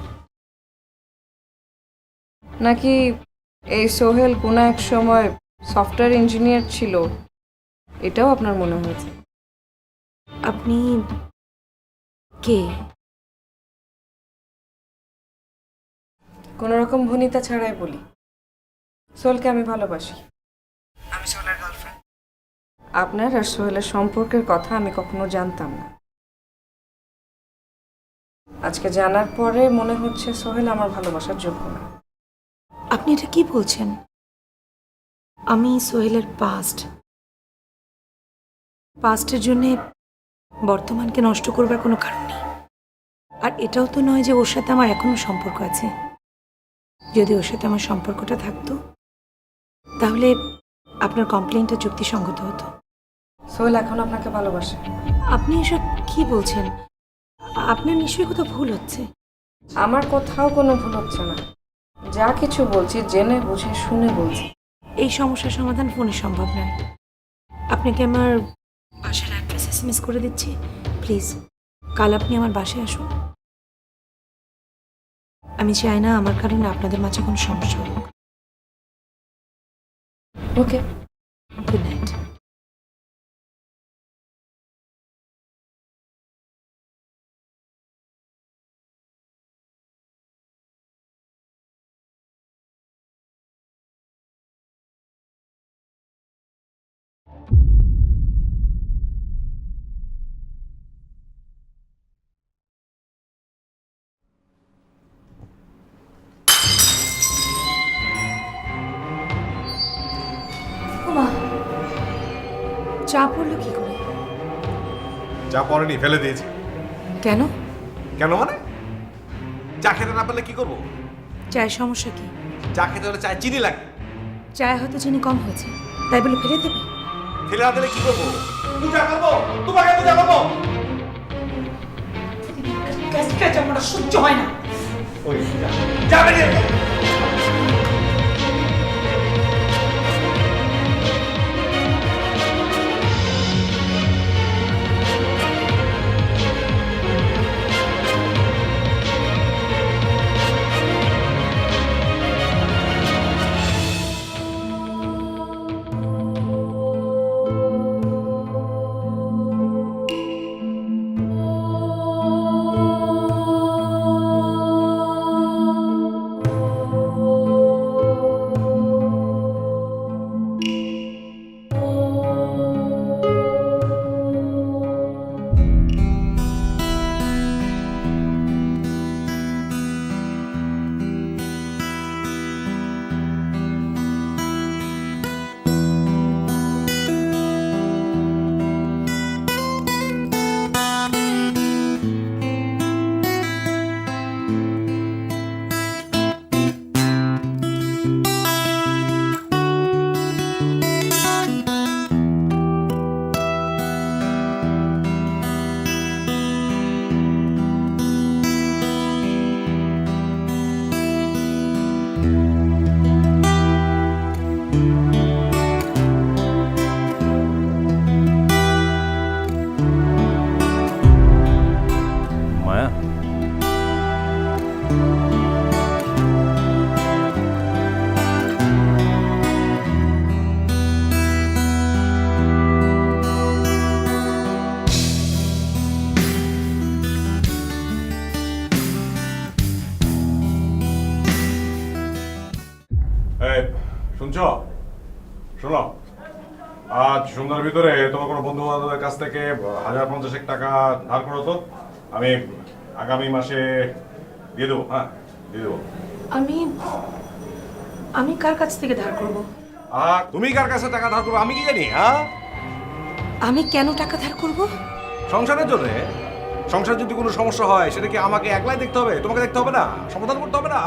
Speaker 2: নাকি এই সোহেল কোনো এক সময় সফটওয়্যার ইঞ্জিনিয়ার ছিল এটাও আপনার মনে হয়েছে?
Speaker 1: আপনি কে?
Speaker 2: কোনো রকম ভনিতা ছাড়াই বলি, সোহেলকে আমি ভালোবাসি। আমি সোহেলের গার্লফ্রেন্ড। আপনার আর সোহেলের সম্পর্কের কথা আমি কখনো জানতাম না। আজকে জানার পরে মনে হচ্ছে সোহেল আমার ভালোবাসার যোগ্য না।
Speaker 1: আপনি এটা কি বলছেন? আমি সোহেলের পাস্টের জন্যে বর্তমানকে নষ্ট করবার কোনো কারণ নেই। আর এটাও তো নয় যে ওর সাথে আমার এখনো সম্পর্ক আছে। যদি ওর সাথে আমার সম্পর্কটা থাকতো তাহলে আপনার কমপ্লেনটা যুক্তিসঙ্গত হতো।
Speaker 2: সোহেল এখন আপনাকে ভালোবাসে।
Speaker 1: আপনি এসব কি বলছেন? আপনার নিশ্চয়ই কোথাও ভুল হচ্ছে।
Speaker 2: আমার কোথাও কোনো ভুল হচ্ছে না, যা কিছু বলছি জেনে বুঝে শুনে বলছি।
Speaker 1: এই সমস্যার সমাধান ফোনে সম্ভব নয়। আপনাকে আমার বাসার অ্যাড্রেস SMS করে দিচ্ছি, প্লিজ কাল আপনি আমার বাসায় আসুন। আমি চাই না আমার কারণে আপনাদের মাঝে কোনো সমস্যা হোক।
Speaker 2: ওকে,
Speaker 1: গুড নাইট। চা পড়লো কি করে?
Speaker 10: চা পড়েনি, ফেলে দিয়েছি।
Speaker 1: কেন?
Speaker 10: কেন মানে? চা খেতে না পারলে কি করবো?
Speaker 1: চায়ের সমস্যা কি?
Speaker 10: চা খেতে হলে চায় চিনি লাগে।
Speaker 1: চায়ে হয়তো চিনি কম হয়েছে, তাই বলে ফেলে দেবে?
Speaker 10: ফেলে না দিলে কি করবো? পূজা করবো, তোমাকে পূজা করবো।
Speaker 1: আমার সহ্য হয় না।
Speaker 10: ওই যাবে রে। এই শুনছো? শোনো, আজ সন্ধ্যার ভিতরে তোমার কোনো বন্ধু বান্ধবের কাছ থেকে 1050 টাকা ধার করো তো, আমি আগামী মাসে দিয়ে দেবো। হ্যাঁ, দিয়ে দেবো।
Speaker 1: আমি আমি কার কাছ থেকে ধার করব?
Speaker 10: আর তুমি কার কাছে টাকা ধার করবে আমি কি জানি? হ্যাঁ,
Speaker 1: আমি কেন টাকা ধার করব?
Speaker 10: সংসারের জন্য। সংসার যদি কোনো সমস্যা হয় সেটা কি আমাকে একলাই দেখতে হবে? তোমাকে দেখতে হবে না? সমাধান করতে হবে না?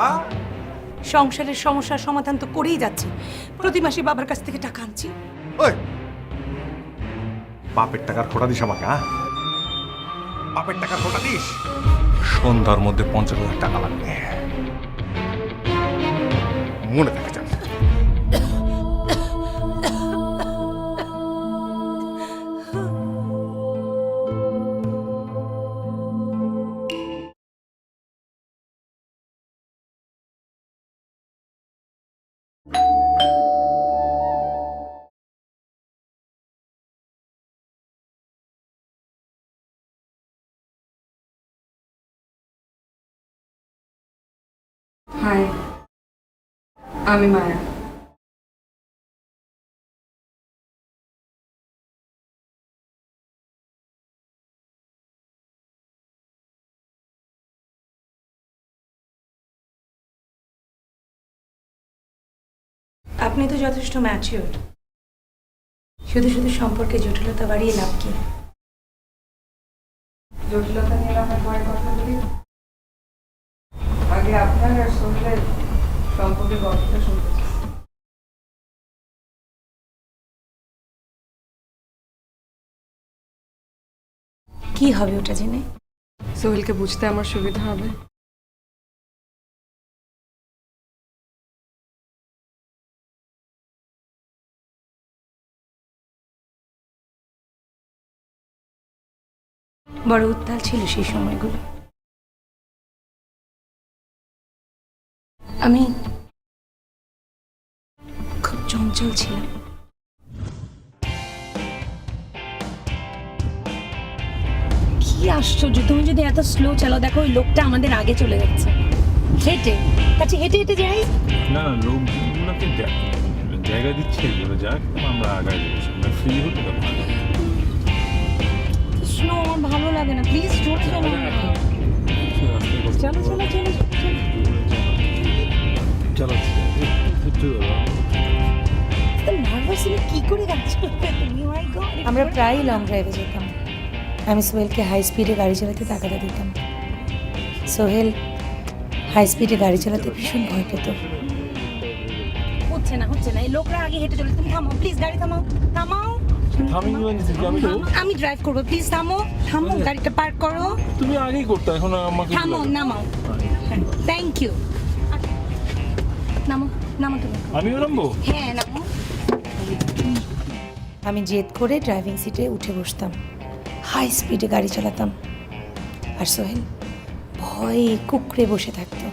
Speaker 1: সংসারের সমস্যার সমাধান তো করেই যাচ্ছি, প্রতি মাসে বাবার কাছ থেকে টাকা আনছি।
Speaker 10: ওই বাপের টাকার খোটা দিস আমাকে? হ্যাঁ, বাপের টাকার খোটা দিস? সন্ধ্যার মধ্যে 50,000 টাকা লাগবে, মনে থাকে যান।
Speaker 2: হাই, আমি মায়া।
Speaker 1: আপনি তো যথেষ্ট ম্যাচিওর, শুধু শুধু সম্পর্কে জটিলতা বাড়িয়ে লাভ কি?
Speaker 2: জটিলতা নিয়ে আমরা পরে কথা বলি। আগে আপনার আর সোহেলের সম্পর্কে গল্পটা শুনতে চাই।
Speaker 1: কি হবে ওটা জেনে?
Speaker 2: সোহেলকে বুঝতে আমার সুবিধা হবে।
Speaker 1: বড় উত্তাল ছিল সেই সময়গুলো। আমি খুব চঞ্চল ছিলাম। কি আশ্চর্য, তুমি যদি এত স্লো চালাও, দেখো ওই লোকটা আমাদের আগে চলে যাচ্ছে হেঁটে। কাছে হেঁটে হেঁটে যাই।
Speaker 5: না না, লোকগুলোকে জায়গা দিচ্ছে, এগুলো যাক, আমরা আগায় যাবো, আমরা ফ্রি হতে তখন আগাবো।
Speaker 1: স্লো আমার ভালো লাগে না, প্লিজ জোরে চলো না। চলো চলো চলো কি করে আমরা প্রায় লং ড্রাইভে যেতাম। আমি সোহেলকে হাই স্পিডে গাড়ি চালাতে তাগাদা দিতাম। সোহেল হাই স্পিডে গাড়ি চালাতে ভীষণ ভয় পেত। হচ্ছে না, এই লোকরা আগে হেঁটে চলে। তুমি থামো প্লিজ, গাড়ি থামাও থামাও। আমি ড্রাইভ করবো, প্লিজ থামো থামো, গাড়িটা পার্ক করো।
Speaker 5: তুমি আগেই করতে, এখন আমাকে
Speaker 1: থামো, নামাও। Thank you. নামো নামো তুমি।
Speaker 5: আমিও নামবো?
Speaker 1: হ্যাঁ নামো। আমি জেদ করে ড্রাইভিং সিটে উঠে বসতাম, হাই স্পিডে গাড়ি চালাতাম, আর সোহেল ভয়ে কুকড়ে বসে থাকতো।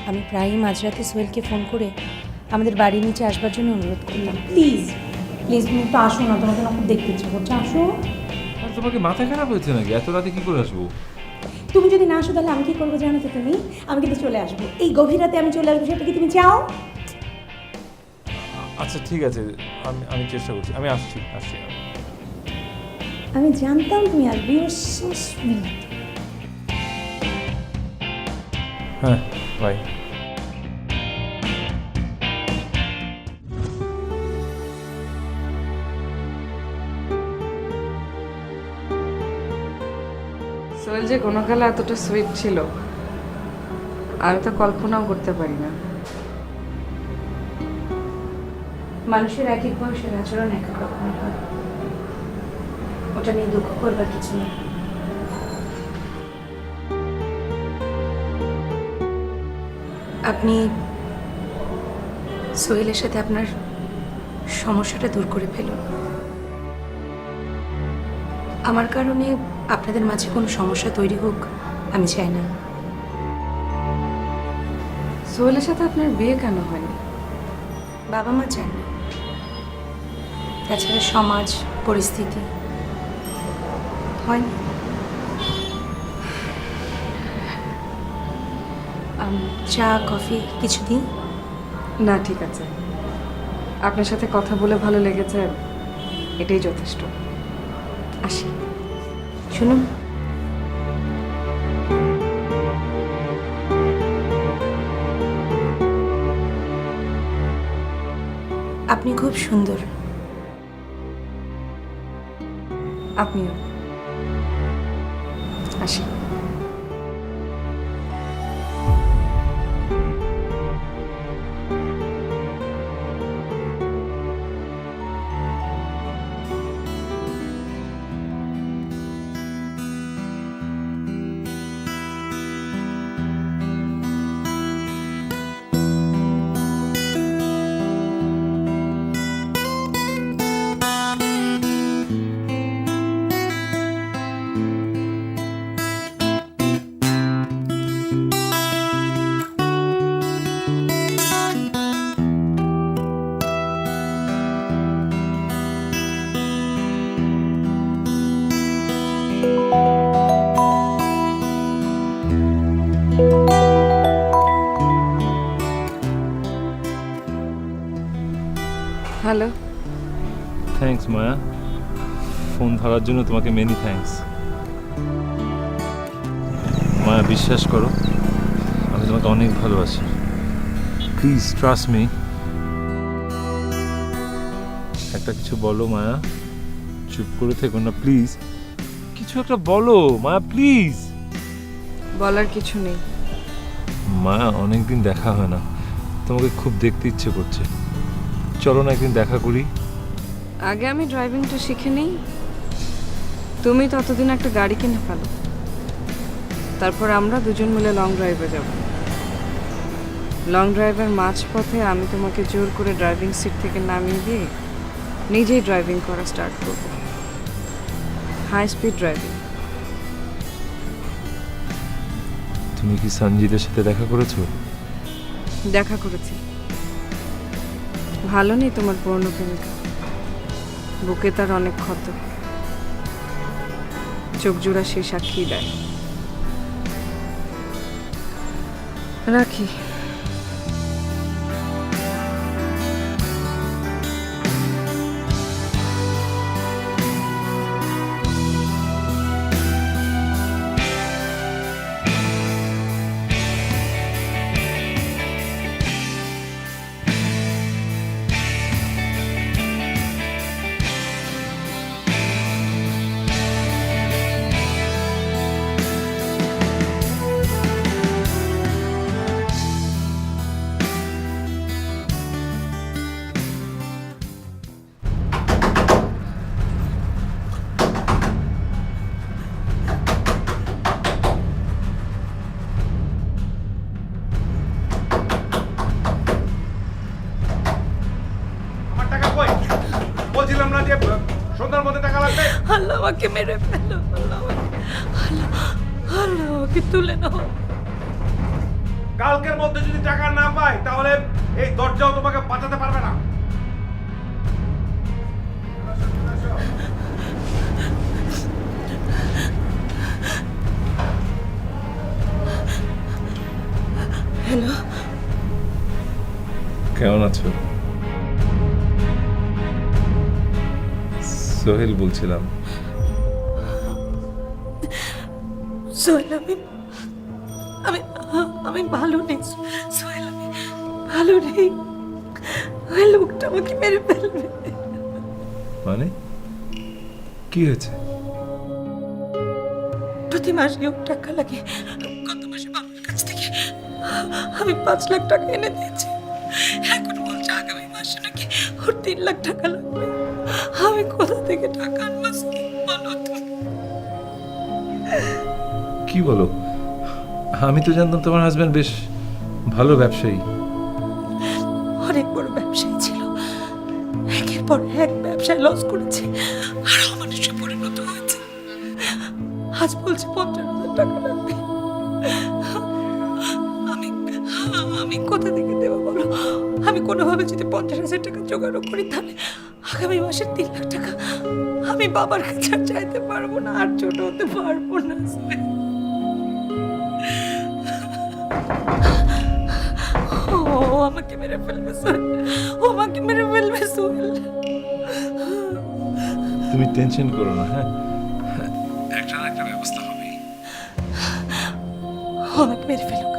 Speaker 1: আমি প্রায়ই মাঝরাতে সোহেলকে ফোন করে আমাদের বাড়ির নিচে আসবার জন্য অনুরোধ করতাম। প্লিজ প্লিজ তুমি একটু আসো না, তোমাকে না খুব দেখতে ইচ্ছে করছে, আসো।
Speaker 5: আর তোমাকে মাথা খারাপ হয়েছে নাকি? এত রাতে কি করে আসবো?
Speaker 1: তুমি যদি না আসো তাহলে আমি কি করবো জানো তো? তুমি, আমি কিন্তু চলে আসবো, এই গভীর রাতে আমি চলে আসবো, সেটা কি তুমি চাও?
Speaker 5: আচ্ছা ঠিক আছে, আমি চেষ্টা করছি, আমি আসছি।
Speaker 1: আমি জানতাম তুমি আসবে। You are so sweet.
Speaker 5: হ্যাঁ, বাই।
Speaker 2: সোহেল যে কোনো কালে এতটা সুইট ছিল আমি তো কল্পনাও করতে পারি না।
Speaker 1: মানুষের এক এক বয়সের আচরণ এক এক রকমের হয়, ওটা নিয়ে দুঃখ করবার কিছু নেই। আপনি সোহেলের সাথে আপনার সমস্যাটা দূর করে ফেলুন। আমার কারণে আপনাদের মাঝে কোনো সমস্যা তৈরি হোক আমি চাই না।
Speaker 2: সোহেলের সাথে আপনার বিয়ে কেন হয়নি?
Speaker 1: বাবা মা চান না, তাছাড়া সমাজ পরিস্থিতি হয়নি। চা কফি কিছু দিন?
Speaker 2: না ঠিক আছে, আপনার সাথে কথা বলে ভালো লেগেছে, এটাই যথেষ্ট। আসি।
Speaker 1: শুনুন, আপনি খুব সুন্দর।
Speaker 2: আপনিও। আসি। হ্যালো।
Speaker 5: থ্যাঙ্কস মায়া, ফোন ধরার জন্য তোমাকে মেনি থ্যাঙ্কস। মায়া বিশ্বাস করো, আমি তোমাকে অনেক ভালোবাসি। Please trust me. একটা কিছু বলো মায়া, চুপ করে থেকো না প্লিজ। কিছু একটা বলো মায়া প্লিজ।
Speaker 2: বলার কিছু নেই।
Speaker 5: মায়া অনেকদিন দেখা হয় না, তোমাকে খুব দেখতে ইচ্ছে করছে। চলো না একদিন দেখা করি।
Speaker 2: আগে আমি ড্রাইভিংটা শিখে নিই, তুমি ততদিন একটা গাড়ি কিনে ফেলো, তারপর আমরা দুজন মিলে লং ড্রাইভে যাব। লং ড্রাইভের মাঝপথে আমি তোমাকে জোর করে ড্রাইভিং সিট থেকে নামিয়ে দিয়ে নিজেই ড্রাইভিং করা স্টার্ট করব। High speed driving.
Speaker 5: তুমি কি সঞ্জিতের সাথে দেখা করেছো?
Speaker 2: দেখা করেছি। ভালো নেই তোমার পুরনো প্রেমিকা, বুকে তার অনেক ক্ষত, চোখ জোড়া সে সাক্ষী দেয়। রাখি।
Speaker 10: বলছিলাম না যে সন্ধ্যার মধ্যে টাকা লাগবে?
Speaker 1: আল্লাহ আমাকে মেরে ফেলো, আল্লাহ আমাকে তুলে নাও।
Speaker 10: কালকের মধ্যে যদি টাকা না পাই তাহলে এই দরজাও তোমাকে বাঁচাতে পারবে না।
Speaker 1: হ্যালো,
Speaker 5: কেমন আছো? সোহেল বলছিলাম।
Speaker 1: সোহেল, আমি আমি ভালো নেই সোহেল, আমি ভালো নেই। ওই লোকটা আমাকে মেরে ফেলবে।
Speaker 5: মানে কি হয়েছে?
Speaker 1: প্রতি মাসে ওর টাকা লাগে। গত মাসে বাবার কাছ থেকে আমি 5 লাখ টাকা এনে দিয়েছি। এখন বলছে আগামী মাসে নাকি ওর 3 লাখ টাকা লাগবে। আমি কোথা থেকে টাকা আনবো বলো তুমি?
Speaker 5: কি বলো? আমি তো জানতাম তোমার হাজবেন্ড বেশ ভালো ব্যবসায়ী।
Speaker 1: অনেক বড় ব্যবসায়ী ছিল, পর এক ব্যবসায় লস করেছে আর অমানুষে পরিণত হয়েছে। আজ বলছে 50,000 টাকা লাগবে। আমি আমি কোথা থেকে দেবো বলো? আমি কোনোভাবে যদি 50,000 টাকা জোগাড় করি তাহলে আগামী মাসের 3 লাখ টাকা আমি বাবার কাছে আর চাইতে পারবো না, আর ছোট হতে পারবো না। ও আমাকে মেরে ফেলবে সোহেল, ও আমাকে মেরে ফেলবে সোহেল।
Speaker 5: তুমি টেনশন করো না, হ্যাঁ, একটা না একটা ব্যবস্থা হবে।
Speaker 1: ও আমাকে মেরে ফেলুক,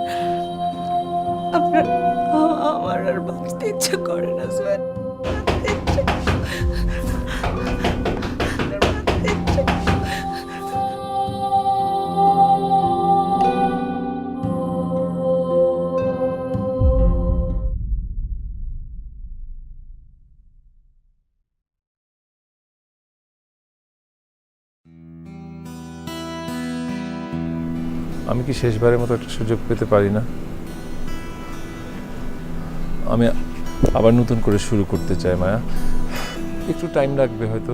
Speaker 1: আমার আর বাঁচতে ইচ্ছা করে না সোহেল।
Speaker 5: আমি কি শেষবারের মতো একটা সুযোগ পেতে পারি না? আমি আবার নতুন করে শুরু করতে চাই মায়া। একটু টাইম লাগবে হয়তো।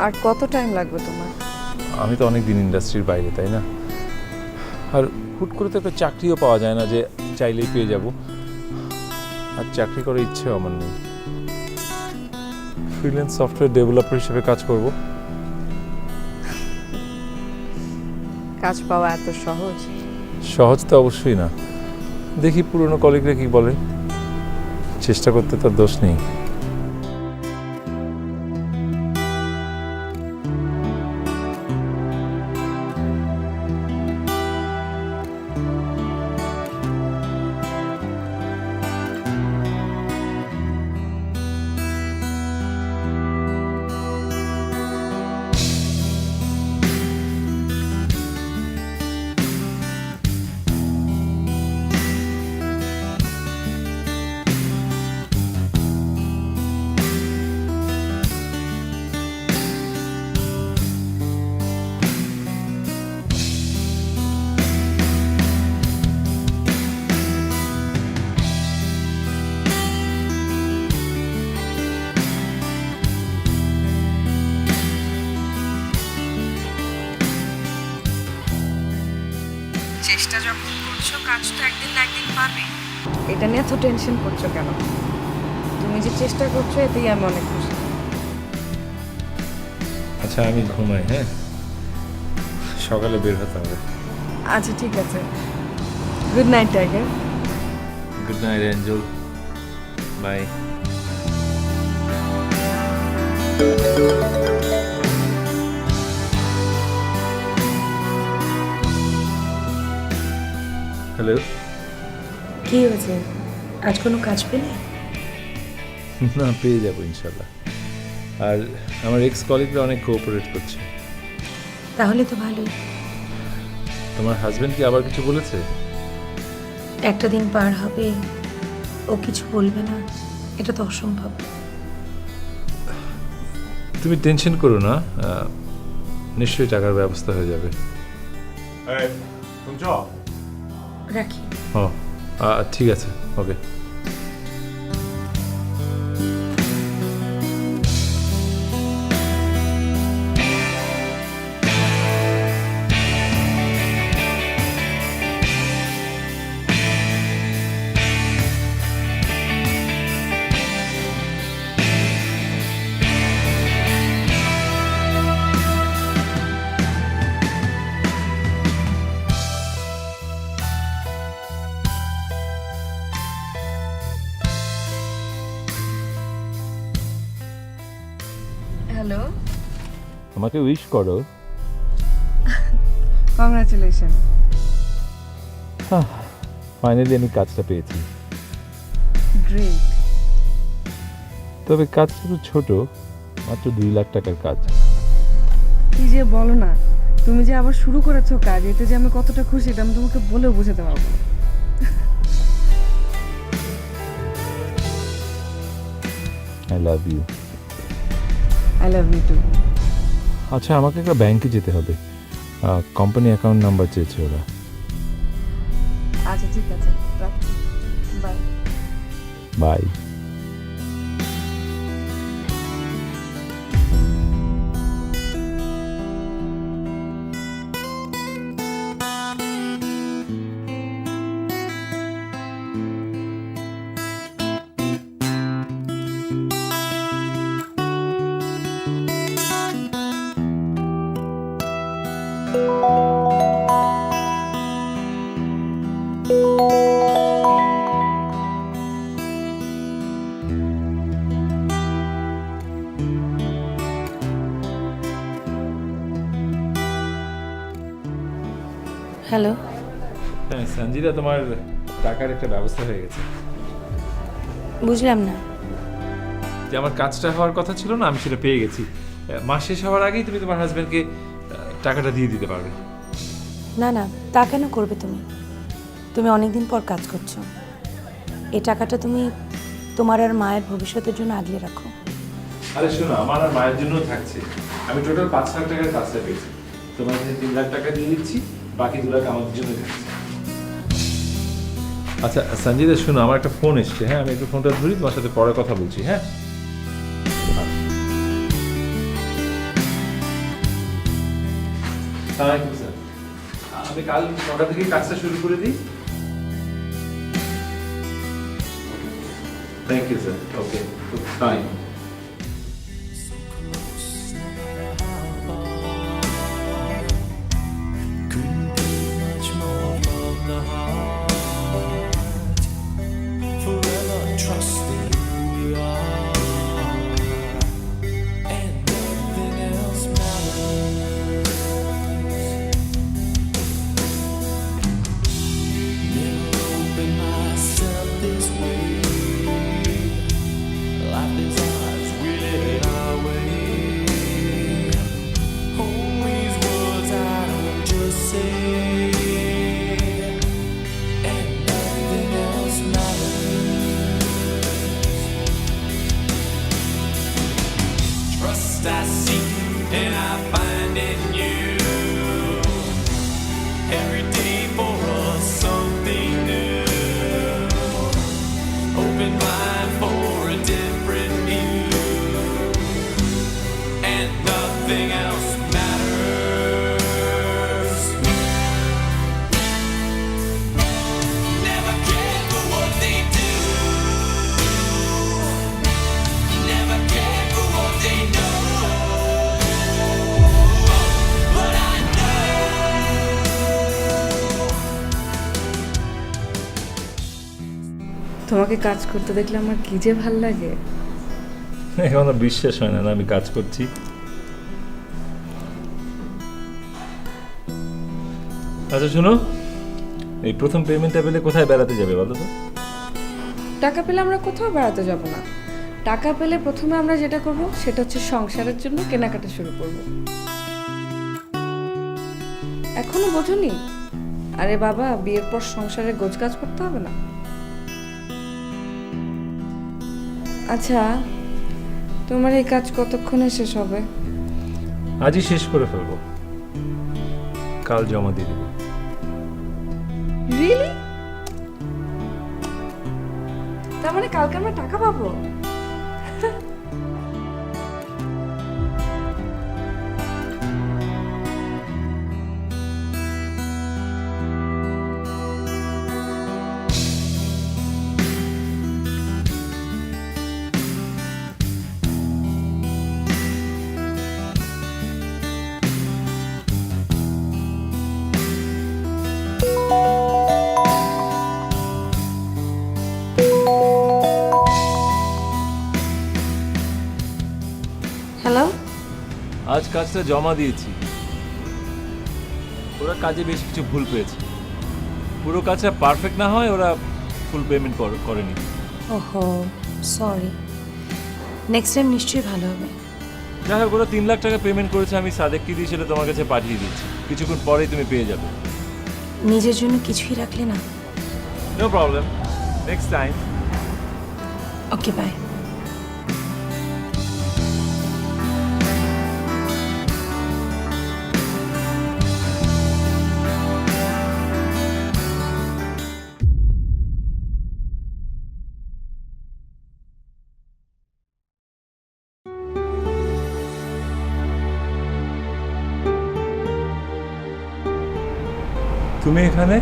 Speaker 2: আর কত টাইম লাগবে তোমার?
Speaker 5: আমি তো অনেক দিন ইন্ডাস্ট্রির বাইরে, তাই না? আর হুট করে তো একটা চাকরিও পাওয়া যায় না যে চাইলেই পেয়ে যাব। আর চাকরি করার ইচ্ছেও আমার নেই। ফ্রিল্যান্স সফটওয়্যার ডেভেলপার হিসেবে কাজ করব।
Speaker 2: কাজ পাওয়া এত সহজ?
Speaker 5: সহজ তো অবশ্যই না। দেখি পুরনো কলিগরা কি বলে। চেষ্টা করতে তার দোষ নেই।
Speaker 2: চেষ্টা যখন করছো, কাজ তো একদিন না একদিন পাবে। এটা নিয়ে এত টেনশন করছো কেন? তুমি যে চেষ্টা করছো এতেই আমি অনেক খুশি।
Speaker 5: আচ্ছা আমি ঘুমাই, হ্যাঁ, সকালে বের হতে হবে।
Speaker 2: আচ্ছা ঠিক আছে, good night tiger.
Speaker 5: Good night angel, bye. Hello.
Speaker 1: কি হয়েছে? আজ কোনো কাজ পেলে?
Speaker 5: না, পেয়ে যাবো ইনশাল্লাহ। আর আমার এক্স কলিগরা অনেক কোঅপারেট করছে।
Speaker 1: তাহলে তো ভালোই।
Speaker 5: তোমার হাজবেন্ড কি আবার কিছু বলেছে?
Speaker 1: একটা দিন পার হবে ও কিছু বলবে না, এটা তো অসম্ভব।
Speaker 5: তুমি টেনশন করো না, নিশ্চয়ই টাকার ব্যবস্থা হয়ে যাবে।
Speaker 10: শুনছ?
Speaker 1: রাখি।
Speaker 5: ও ঠিক আছে, ওকে।
Speaker 2: হ্যালো,
Speaker 5: আমাকে উইশ করো।
Speaker 2: কংগ্রাচুলেশন।
Speaker 5: ফাইনালি আমি কাজটা পেয়েছি।
Speaker 2: গ্রেট।
Speaker 5: তবে কাজটা একটু ছোট, মাত্র 2 লাখ টাকার কাজ।
Speaker 2: কি যে বলো না, তুমি যে আবার শুরু করেছো কাজ, এতে যে আমি কতটা খুশি এটা আমি তোমাকে বলেও বোঝাতে পারবো না।
Speaker 5: I love you.
Speaker 2: I love you too.
Speaker 5: আচ্ছা, আমাকে একটা ব্যাংকে যেতে হবে, কোম্পানি অ্যাকাউন্ট নাম্বার চেয়েছে ওরা।
Speaker 2: আচ্ছা ঠিক আছে, রাখছি, বাই।
Speaker 5: বাই।
Speaker 1: হ্যালো,
Speaker 5: হ্যাঁ সঞ্জিতা, তোমার টাকার একটা ব্যবস্থা হয়ে গেছে।
Speaker 1: বুঝলাম না।
Speaker 5: যে আমার কাজটা হওয়ার কথা ছিল না, আমি সেটা পেয়ে গেছি। মাস শেষ হওয়ার আগেই তুমি তোমার হাজব্যান্ডকে টাকাটা দিয়ে দিতে পারবে।
Speaker 1: না না, তা কেন করবে তুমি? তুমি অনেকদিন পর কাজ করছো। এই টাকাটা তুমি তোমার আর মায়ের ভবিষ্যতের জন্য আগলে রাখো।
Speaker 5: আরে শোনো, আমার আর মায়ের জন্য থাকছে। আমি টোটাল 5 লাখ টাকার কাজটা পেয়েছি। তোমার কাছে 3 লাখ টাকা দিয়ে দিচ্ছি, বাকি 2 লাখ আমাদের জন্য থাকছে। আচ্ছা সঞ্জিতা শোনো, আমার একটা ফোন এসছে। হ্যাঁ, আমি একটু ফোনটা ধরি, তোমার সাথে পরে কথা বলছি। হ্যাঁ, আসসালামাইকুম স্যার। আমি কাল 9টা থেকে কাজটা শুরু করে দিই। Thank you sir. Okay, fine.
Speaker 2: তোমাকে কাজ করতে দেখলে আমার কি যে ভাল লাগে।
Speaker 5: এখনো বিশ্বাস হয় না আমি কাজ করছি। আচ্ছা শোনো, এই প্রথম পেমেন্টটা পেলে কোথায় বেড়াতে যাবে বলো তো?
Speaker 2: টাকা পেলে আমরা কোথাও বেড়াতে যাব না। টাকা পেলে প্রথমে আমরা যেটা করব সেটা হচ্ছে সংসারের জন্য কেনাকাটা শুরু করব। এখনো বোঝোনি? আরে বাবা, বিয়ের পর সংসারে গোছগাছ করতে হবে না? আচ্ছা, তোমার এই কাজ কতক্ষণে শেষ হবে?
Speaker 5: আজই শেষ করে ফেলবো, কাল জমা দিয়ে দেবো।
Speaker 2: রিয়েলি? তার মানে কালকে আমরা টাকা পাবো? হ্যালো,
Speaker 5: আজ কাজটা জমা দিয়েছি। ওরা কাজে বেশ কিছু ভুল পেয়েছে। পুরো কাজটা পারফেক্ট না হয় ওরা ফুল পেমেন্ট করেনি।
Speaker 1: ওহো, সরি। নেক্সট টাইম নিশ্চয়ই ভালো হবে।
Speaker 5: যাই হোক, ওরা 3 লাখ টাকা পেমেন্ট করেছে। আমি সাদেককে দিয়ে সেটা তোমার কাছে পাঠিয়ে দিচ্ছি। কিছুক্ষণ পরেই তুমি পেয়ে যাবে।
Speaker 1: নিজের জন্য কিছুই রাখলে না।
Speaker 5: No problem, next time.
Speaker 1: Okay, bye.
Speaker 5: তুমি এখানে?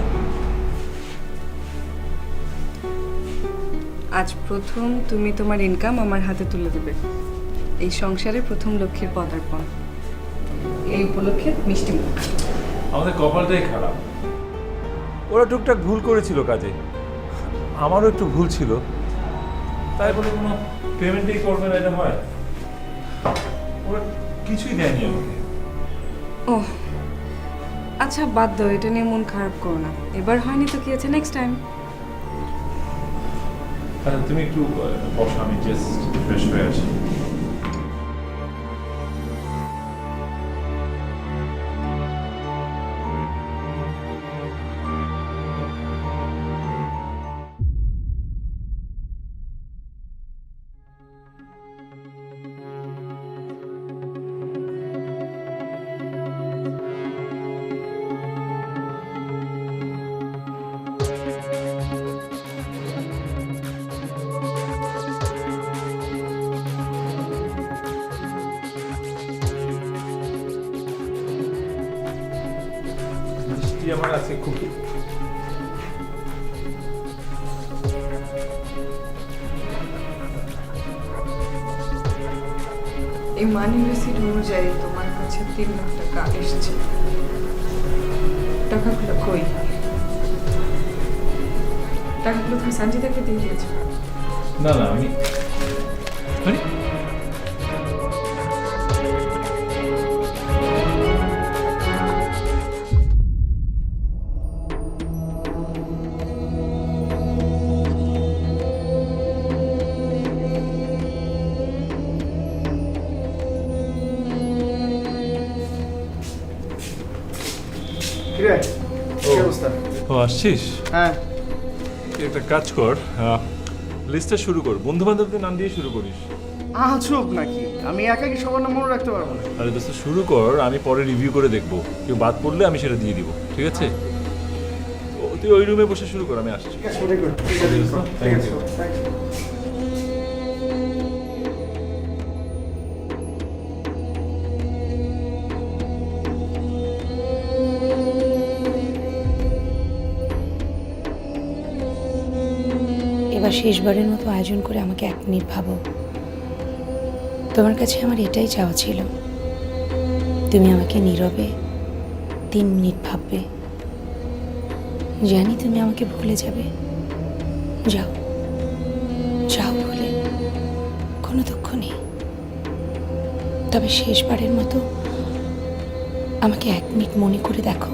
Speaker 2: আজ প্রথম তুমি তোমার ইনকাম আমার হাতে তুলে দেবে। এই সংসারে প্রথম লক্ষ্মীর পদার্পণ। এই উপলক্ষে মিষ্টি মুখ।
Speaker 5: আমাদের কপালটাই খারাপ। ওরা টুকটাক ভুল করেছিল কাজে, আমারও একটু ভুল ছিল, তাই বলে কোনো পেমেন্টই করবে না, এটা হয়? ওরা কিছুই দেয়নি আমাকে।
Speaker 2: ও আচ্ছা, বাদ দাও, এটা নিয়ে মন খারাপ করো না। এবার হয়নি তো কি আছে, নেক্সট টাইম।
Speaker 5: আচ্ছা তুমি একটু বসো, আমি জাস্ট ফ্রেশ হয়ে আসি। মিষ্টি আমার আছে খুব।
Speaker 2: এই মানি রিসিট অনুযায়ী তোমার কাছে 3 লাখ টাকা এসেছে। টাকাগুলো কই? টাকাগুলো তুমি সঞ্জিতাকে দিয়ে দিয়েছো?
Speaker 5: না না, আমি আরে
Speaker 3: কি রে, কি অবস্থা?
Speaker 5: ও আসছিস?
Speaker 3: হ্যাঁ,
Speaker 5: তুই একটা কাজ কর, লিস্টটা শুরু কর, বন্ধু বান্ধবদের নাম দিয়ে শুরু করিস।
Speaker 3: আজব নাকি? আমি একা কি সবার নাম মনে রাখতে পারবো না?
Speaker 5: আরে দোস্ত শুরু কর, আমি পরে রিভিউ করে দেখবো, কেউ বাদ পড়লে আমি সেটা দিয়ে দিব, ঠিক আছে? তুই ওই রুমে বসে শুরু কর, আমি আসছি।
Speaker 3: ঠিক আছে, ওটাই কর। ঠিক আছে, ঠিক আছে, থ্যাংক ইউ।
Speaker 1: এবার শেষবারের মতো আয়োজন করে আমাকে 1 মিনিট ভাবো। তোমার কাছে আমার এটাই চাওয়া ছিল, তুমি আমাকে নীরবে 3 মিনিট ভাববে। জানি তুমি আমাকে ভুলে যাবে, যাও যাও ভুলে, কোনো দুঃখ নেই। তবে শেষবারের মতো আমাকে 1 মিনিট মনে করে দেখো।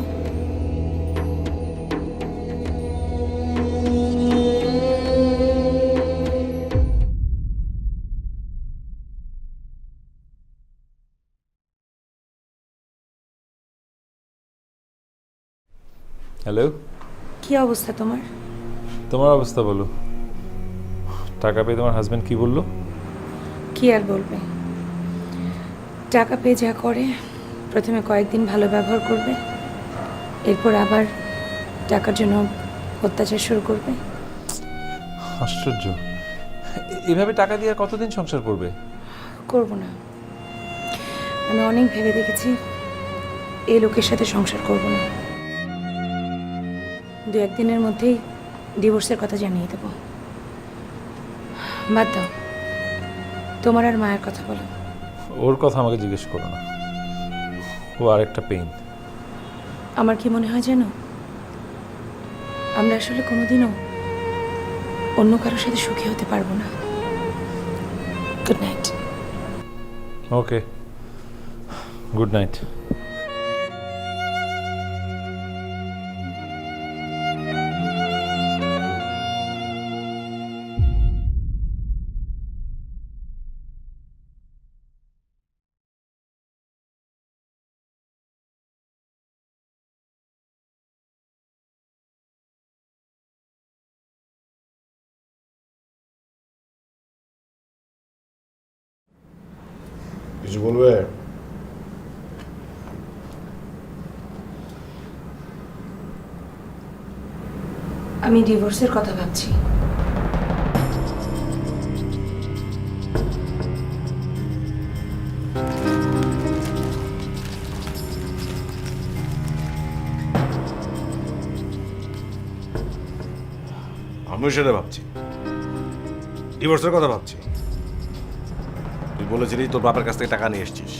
Speaker 5: হ্যালো,
Speaker 1: কি অবস্থা তোমার?
Speaker 5: তোমার অবস্থা বলো। টাকা পেয়ে তোমার হাজবেন্ড কি বললো?
Speaker 1: কি আর বলবে, টাকা পেয়ে যা করে, প্রথমে কয়েকদিন ভালো ব্যবহার করবে, এরপর আবার টাকার জন্য অত্যাচার শুরু করবে।
Speaker 5: আশ্চর্য, এভাবে টাকা দিয়ে আর কতদিন সংসার করবে?
Speaker 1: করব না, আমি অনেক ভেবে দেখেছি, এই লোকের সাথে সংসার করব না। 2-1 দিনের মধ্যেই ডিভোর্সের কথা জানিয়ে দেবো। বাদ দাও, তোমার আর মায়ের কথা বলো।
Speaker 5: ওর কথা আমাকে জিজ্ঞেস করো না, ও আরেকটা পেইন।
Speaker 1: আমার কি মনে হয় জানো, আমরা আসলে কোনোদিনও অন্য কারোর সাথে সুখী হতে পারবো না। Good night.
Speaker 5: Okay, good night.
Speaker 10: কিছু বলবে?
Speaker 1: আমি ডিভোর্সের কথা ভাবছি।
Speaker 10: আমিও সেটা ভাবছি, ডিভোর্সের কথা ভাবছি। তুই বলেছিলি তোর বাপের কাছ থেকে টাকা নিয়ে এসছিস।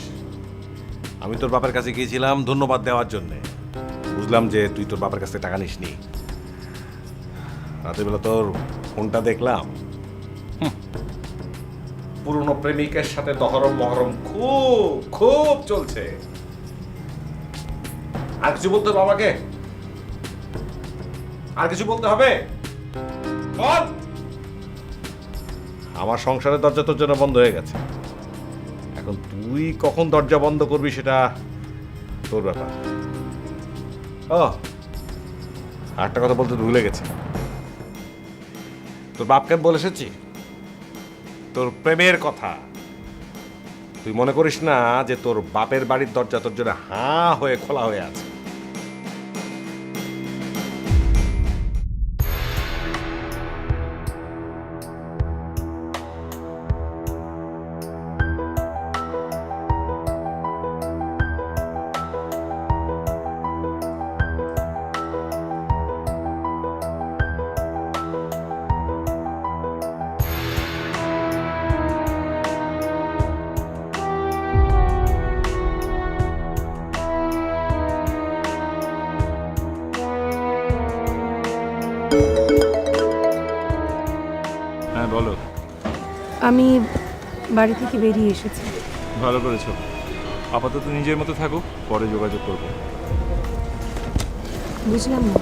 Speaker 10: আমি তোর বাপের কাছে গিয়েছিলাম ধন্যবাদ দেওয়ার জন্যে। বুঝলাম যে তুই তোর বাপের কাছ থেকে টাকা নিসনি। রাতের বেলা তোর ফোনটা দেখলাম, পুরনো প্রেমিকের সাথে দহরম মহরম খুব খুব চলছে। আর কিছু বলতে হবে বাবাকে? আর কিছু বলতে হবে? বল। আমার সংসারের দরজা তোর জন্য বন্ধ হয়ে গেছে। এখন তুই কখন দরজা বন্ধ করবি সেটা তোর ব্যাপার। ও, আরেকটা কথা বলতে ভুলে গেছি। তোর বাপকে আমি বলে এসেছি তোর প্রেমের কথা। তুই মনে করিস না যে তোর বাপের বাড়ির দরজা তোর জন্য হাঁ হয়ে খোলা হয়ে আছে।
Speaker 5: হ্যাঁ বলো।
Speaker 1: আমি বাড়ি থেকে বেরিয়ে এসেছি।
Speaker 5: ভালো করেছো। আপাতত নিজের মতো থাকো, পরে যোগাযোগ করবো।
Speaker 1: বুঝলাম না।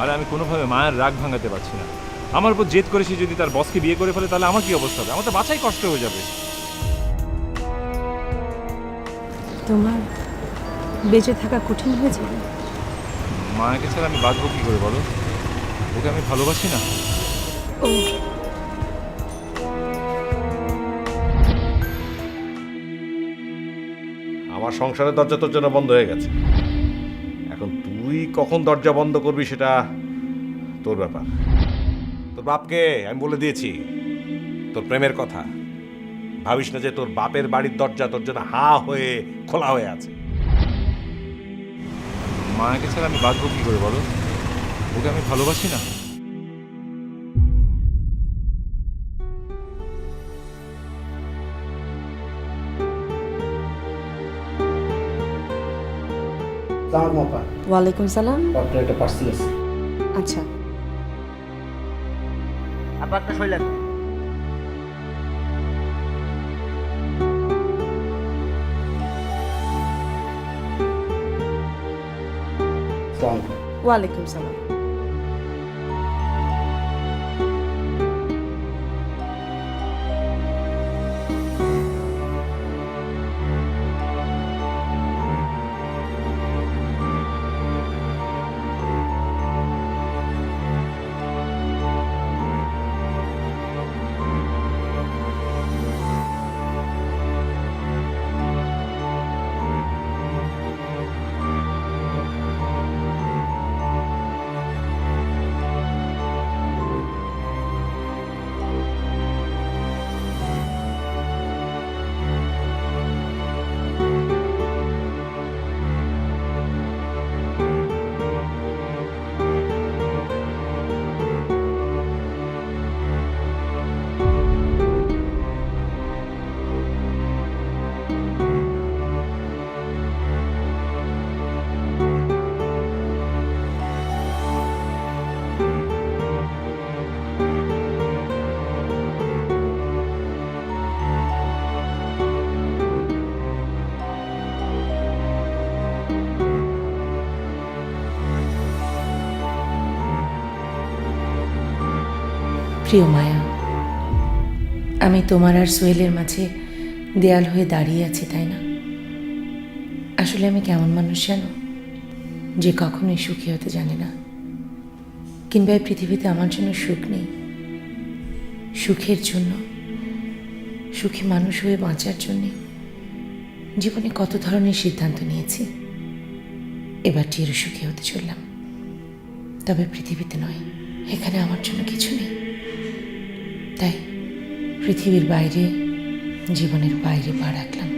Speaker 5: আর আমি কোনোভাবে মায়ের রাগ ভাঙাতে পারছি না। আমার উপর জেদ করেছি যদি তার বসকে বিয়ে করে ফেলে তাহলে আমার কি অবস্থা হবে? আমার তো বাঁচাই কষ্ট হয়ে যাবে।
Speaker 1: তোমার বেঁচে থাকা কঠিন হয়ে যাবে।
Speaker 5: মায়াকে ছাড়া আমি বাঁচবো কি করে বলো? ওকে আমি ভালোবাসি না।
Speaker 1: ও,
Speaker 10: আমার সংসারের দরজা তোর জন্য বন্ধ হয়ে গেছে। এখন তুই কখন দরজা বন্ধ করবি সেটা তোর ব্যাপার। তোর বাপকে আমি বলে দিয়েছি তোর প্রেমের কথা। ভাবিস না যে তোর বাপের বাড়ির দরজা তোর জন্য হা হয়ে খোলা হয়ে আছে।
Speaker 5: মায়াকে ছাড়া আমি বাঁচবো কি করে বলো? ওকে আমি ভালোবাসি না।
Speaker 2: ওয়ালাইকুম সালাম।
Speaker 3: আপনার একটা পার্সেল আছে।
Speaker 2: আচ্ছা,
Speaker 3: আপনার একটা সই লাগবে।
Speaker 2: ওয়ালাইকুম সালাম।
Speaker 1: প্রিয় মায়া, আমি তোমার আর সোহেলের মাঝে দেয়াল হয়ে দাঁড়িয়ে আছি, তাই না? আসলে আমি কেমন মানুষ জানো, যে কখনোই সুখী হতে জানে না, কিংবা এই পৃথিবীতে আমার জন্য সুখ নেই। সুখের জন্য, সুখী মানুষ হয়ে বাঁচার জন্যে জীবনে কত ধরনের সিদ্ধান্ত নিয়েছি। এবার চির সুখী হতে চললাম, তবে পৃথিবীতে নয়। এখানে আমার জন্য কিছু নেই, তাই পৃথিবীর বাইরে, জীবনের বাইরে পা রাখলাম।